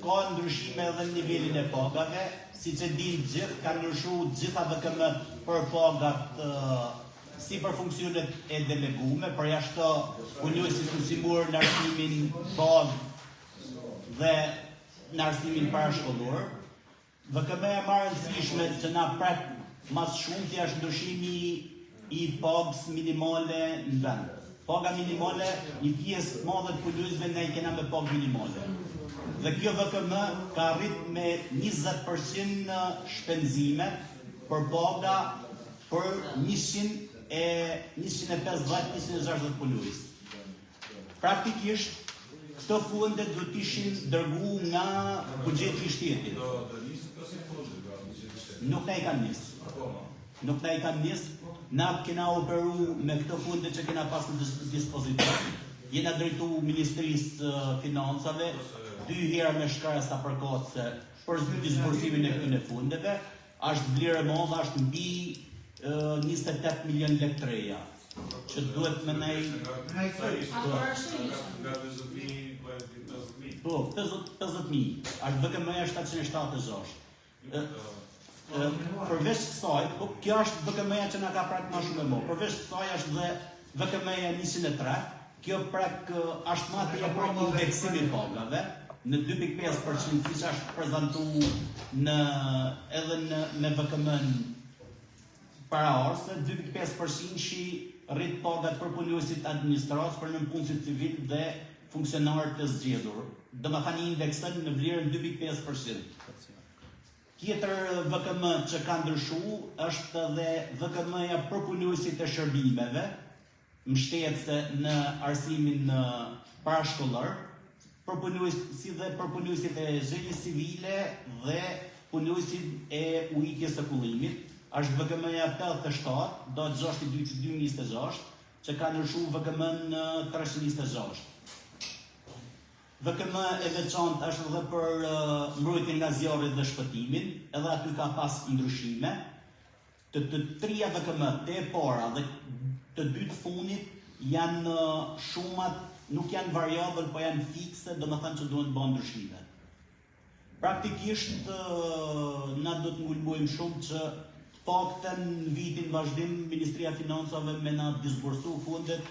[SPEAKER 4] ka ndryshime edhe në nivelin e pagave, siç e dinë gjithë, kanë ndryshuar gjitha VKM-t për pagat si për funksionet e delegume, për jashtë punësit mësimor në arsimin bazë dhe në arsimin parashkollor. VKM-ja më e rëndësishme që na prek mas shumti është ndryshimi i pagës minimale në vend. Paga minimale, një pjesë madhe të punësve ne i kena me pagë minimale. Dhe kjo VKM ka arrit me 20% shpenzime për paga për 150-160 punëes. Praktikisht, këto funde do të ishin dërgu nga buxheti i shtetit. Nuk na i kanë nisë. Nuk na i kanë nisë. Na kena operu me këto funde që kena pas në dispozicion. Jena drejtu Ministrisë Financave, 2 herë me shkara sa përkatëse për disbursimin e këtyre fundeve, është vlerë e madhe, është mbi 28 milion lekë të reja. Që duhet me nej... Po, 50.000. Është VKM-ja 776. Përveç kësaj, kjo është VKM-ja që na ka prek më shumë e më. Përveç kësaj është dhe VKM-ja 103, kjo prek është ma të për indeksimin pagave, në 2.5% siç është prezentu edhe me VKM-n paraorse, 2.5% shi rrit pagat për punësit administratës, për nënpunësit civil dhe funksionarët të zgjedhur. Do më thani indeksën në vlerën 2.5%. Tjetër VKM që ka ndryshu është edhe VKM-ja për punësit e shërbimeve, mbështetëse në arsimin parashkollor, si dhe për punësit e zgjedhjes civile dhe punësit e ujitjes së kullimit, është VKM-ja 87, do 62-2026, që ka ndryshu VKM-n 326. VKM e veçantë është edhe për mbrojtjen nga zjarri dhe shpëtimin, edhe aty ka pas ndryshime. Të trija VKM të e para dhe të dy të funit janë shumat, nuk janë variabël, po janë fikse, do më thënë që duhen të bëhen ndryshime. Praktikisht na do të ngulmojmë shumë që paktën në vitin vazhdim Ministria e Financave me na disbursu fundet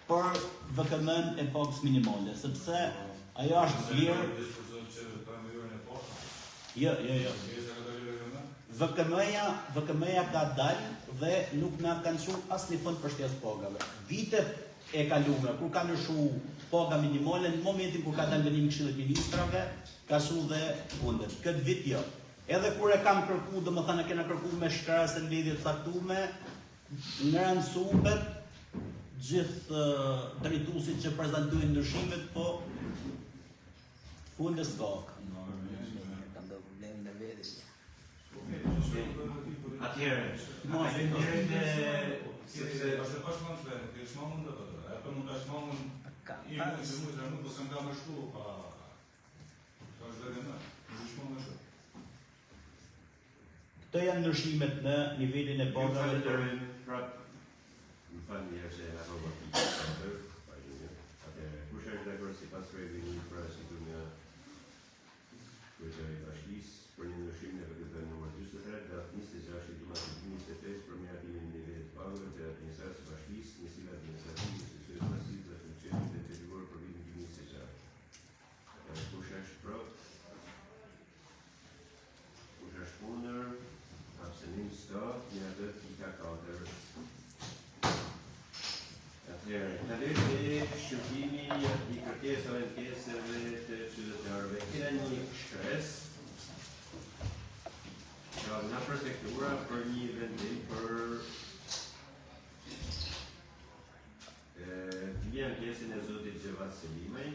[SPEAKER 4] për VKM-n e pagës minimale, sepse ajo është vlerë. Jo. VKM-ja ka dalë dhe nuk na kanë shumë asnjë fond për shtesë pagave. Vitet e kaluara, kur ka ndryshu paga minimale, në momentin kur ka dalë vendimi i Këshillit të Ministrave, ka shumë dhe fundet. Këtë vit jo. Edhe kur e kam kërku, do më thënë kena kërku me shkras e lidhje të caktuar, në rëndësubet gjithë drejtuesit që prezantojnë ndryshimet, po fundës ka.
[SPEAKER 1] Atëherë,
[SPEAKER 4] këto janë ndryshimet në nivelin e pagave të
[SPEAKER 1] më falni herë se e harrova pikën. Atëherë, kush është dakord sipas rregullit për arsimin e Kryetari i Bashkisë për një ndryshim në rregullimin numër 43 datë 26 dhjetor 2025 për miratimin e nivelit të pagave të administratës së Bashkisë, njësive administrative, institucionet masive dhe funksionet e detyruar për vitin 2026. Kush është për? Kush është kundër? Abstenim s'ka, një adet I ka 4. Atëherë, kalojmë shërbimi I kërkesave ankesave të qytetarëve. Kena një shkres nga prefektura për një vendim për një ankesën e zotit Gjevat Selimaj,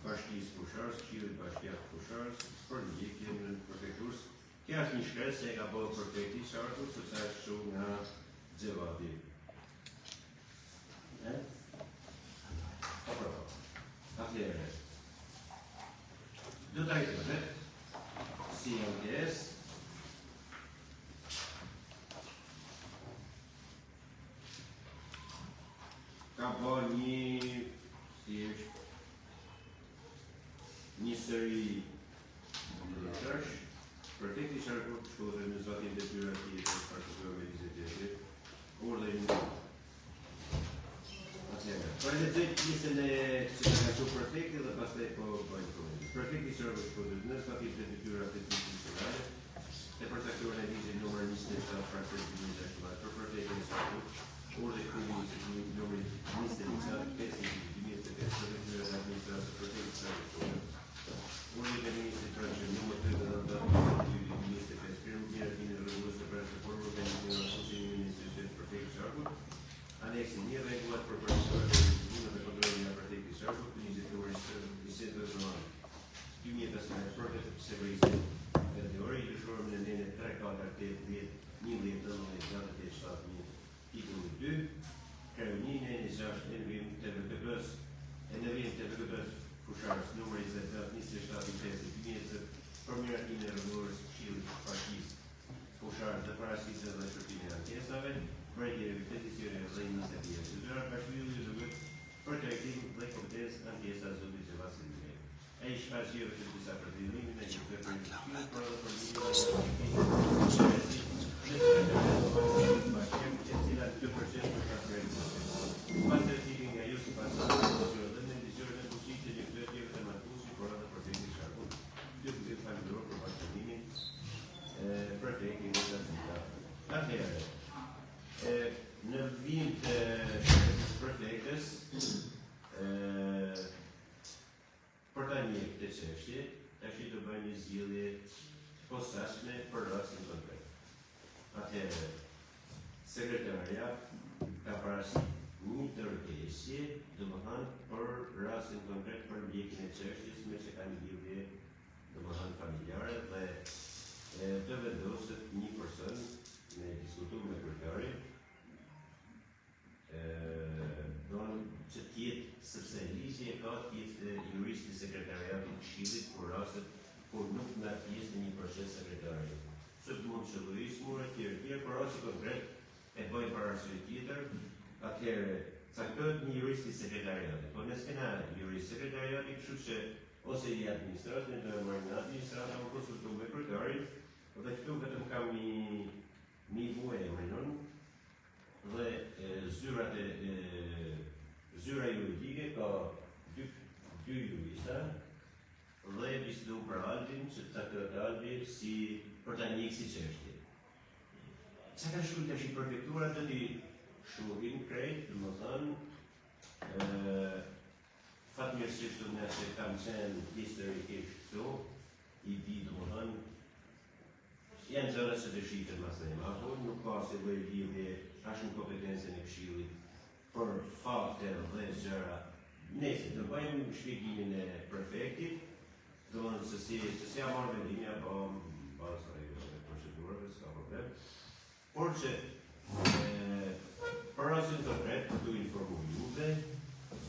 [SPEAKER 1] Bashkisë Fusharës, Këshillit Bashkiak Fusharës, për ndjekjen në prefekturës. Kjo është një shkres që e ka bërë prefekti Sharku, sepse është shumë nga Gjevati. Atëherë, do të ajtëve, si ankes, ka bërë një sëri vëllërin. Për lexoj pjesën e që ka qenë prefekti dhe pastaj po informoj. Prefekti servës po në kapitullin e detyrat institucionale e përcaktuar në ligjin numër 27 francez 2016 për prefektin e Shkodrës, urdhë kryesore numër 27 2025 për detyrat e administratës së prefektit të Shkodrës. Urdhë e ministrit francez numër 39 2025 për miratimin e rregullos së reformës organizacionale të Konsillit të Ministrëve të Prefektit të Shkodrës. Anexi 1 rregullat për përmirësimin e rregullimeve dhe kontrollin e prefektit të Shkodrës për injektorin e Shkodrës 2015 për sekuritetin vendore i dëshuar në nënën 3-4-8-10-11-19-7 titulli 2 kryenin e 6 NVM TVKP-s fusharës numër 27-27-5-2020 për miratimin e rregullimeve të Këshillit të Partisë fusharës dhe paraqitjen dhe shërbimin e ankesave Mërëtje e peticione dhe iniciative të dyra ka shpillu zhëvët për trajtim dhe kompetencë ankesa zotit që vasit në me. E i shfaqjeve të disa përdilimin e një për shpillu për dhe në vim të prefektës për ta njeh të çështje, tash do bëjmë një zgjidhje posaçme për rastin konkret. Atëherë, sekretaria ka paraqitur një ndërhesje, domethënë për rastin konkret për mbijetin e çështjes me që kanë lidhje domethënë familjare dhe të vendoset një person me diskutuar me kryetarin që tjetë sepse ligji e ka tjetë juristi sekretariatit të Këshillit për rastet kur nuk merr pjesë në një proces sekretari. Sot mund të shëlluismur e tjerë, për rastet konkret e bëjnë për arsye tjetër, atëherë caktohet një jurist i sekretariatit. Po nëse kena jurist sekretariatit, kështu që ose i administratën do e marrë në administratë apo konsultu me kryetarin, dhe këtu vetëm kam një vuaj emrin dhe zyra juridike ka dy jurista dhe bisedu për Albin që të caktohet Albi si për ta njëjë si çështje. Çka ka shkruar tash prefektura do t'i shohin krejt, domethënë fatmirësisht unë se kam qenë historikisht këtu, i di domethënë janë gjëra që dëshiten mas ne, apo nuk ka se bëj lidhje as në kompetencën e Këshillit për fakte dhe gjëra. Nëse të bëjmë shpjegimin e prefektit, do të thonë se si ja marrë vendimin apo bazë e procedurave, s'ka problem. Por që për rastin konkret do informoj juve,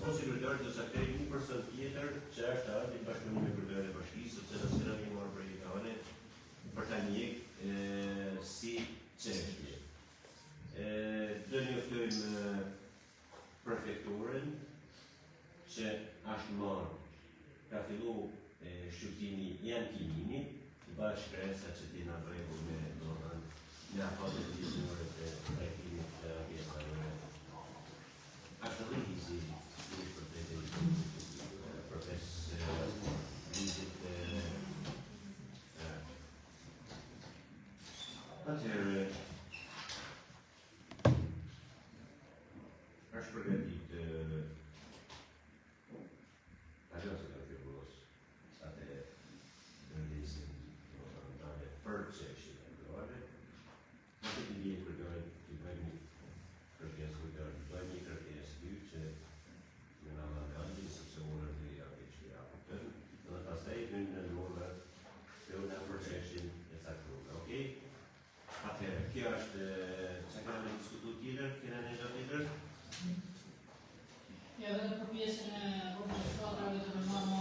[SPEAKER 1] ose kryetari do saktoj një person tjetër që është ardhi në bashkëpunim me kryetarin e bashkisë, sepse nëse na vjen marrë projektane për ta njeh si çështje. Do njoftojmë prefekturën që është marrë, ka fillu shqyrtimi janë kiminit, bashkëresa që ti në rregull me në afatet ligjore të trajtimit të ankesave. Është dhe hizi proces ligjit atëherë është përgatit ajo se ka filluos atë ndërlizim për çështjen e ndërore. Nëse ti vjen kryetarin, ti bëjmë kërkesë kryetarit, bëjmë një kërkesë ty që në nama kanë sepse unë dhe ja që ja kuptën, dhe pastaj në norma se unë për çështjen e caktuar. Okej? Atëherë, kjo është çka kemi diskutuar tjetër, kena një gjë tjetër?
[SPEAKER 10] Ja, vetëm për pjesën e rrugës së Shkodrës vetëm në norma.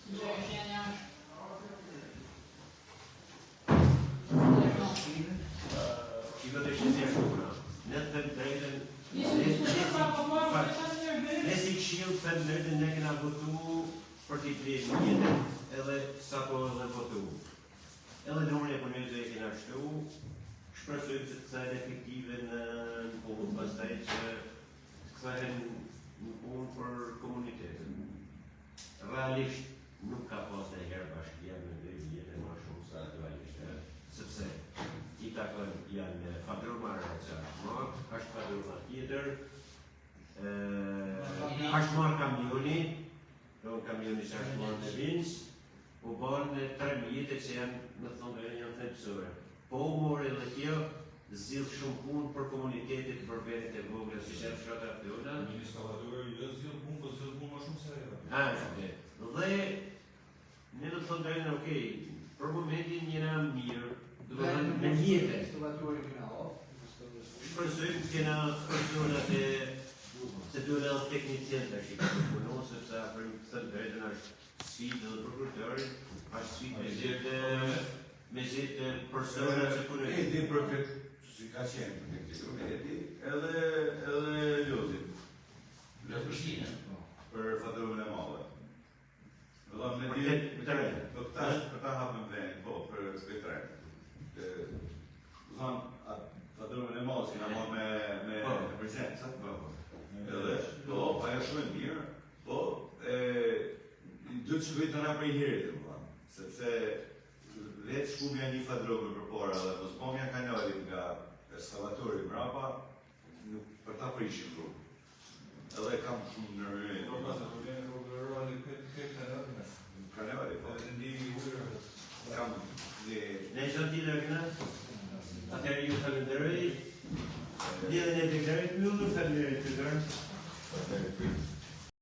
[SPEAKER 10] Si gjë që janë jashtë.
[SPEAKER 1] I do të shqesja shukra. Ne të thëmë drejtën... Ne si këshill të thëmë drejtën ne kena votu për t'i plejtë mjetën edhe sa po edhe votu. Edhe numrin e punëzve e kena shtu, shpresojmë se të thënë efektive në kthehen në punë për komunitetin. Realisht nuk ka pas ndonjëherë bashkia me 2 vjet më shumë se aktualisht, sepse i takon janë Fadruma Reca, është Fadruma tjetër, është marrë kamioni, kamioni që është marrë me vinç, u banë 3 mjetë që janë, më thonë dhe janë thelpsore. Po u morë edhe kjo, zgjidh shumë punë për komunitetit, për vendet e vogla, si që fshatra tona.
[SPEAKER 5] Administratori jo zgjidh punë, po zgjidh punë më shumë se ajo.
[SPEAKER 1] Dhe ne do të thonë drejtën, okej, për momentin jena mirë, do të thënë me mjete. Shpresojmë të kena personat e se duhet edhe teknicien të shikë të punon, sepse për të thënë drejtën është sfidë edhe për kryetarët, është sfidë me gjetë persona që punojnë.
[SPEAKER 6] Edi për këtë, si ka qenë për këtë, Edi, edhe Ljotin. Për Fadrumën e Madhe. Për ta hapën venin, po, për këtë trenë. Fadrumën e Madhe që nga marrë me prezenca. Edhe, po, ajo shumë e mirë, po, duhet që kujtë të nga prej herit, sepse vetë shkumja një Fadrumë për para dhe mos pomja kanalit nga eskavatori mrapa, nuk për ta prishim rrugë. Edhe kam shumë nërëjnë.
[SPEAKER 5] Po pas e probleme rrugërore këtë kanali me.
[SPEAKER 6] Kanali, po.
[SPEAKER 5] Edhe ndi ujërë.
[SPEAKER 6] Kam dhe...
[SPEAKER 1] Ne që t'i lërgëna, atëherë ju falenderoj, dhe në deklarit më falenderoj të gërë.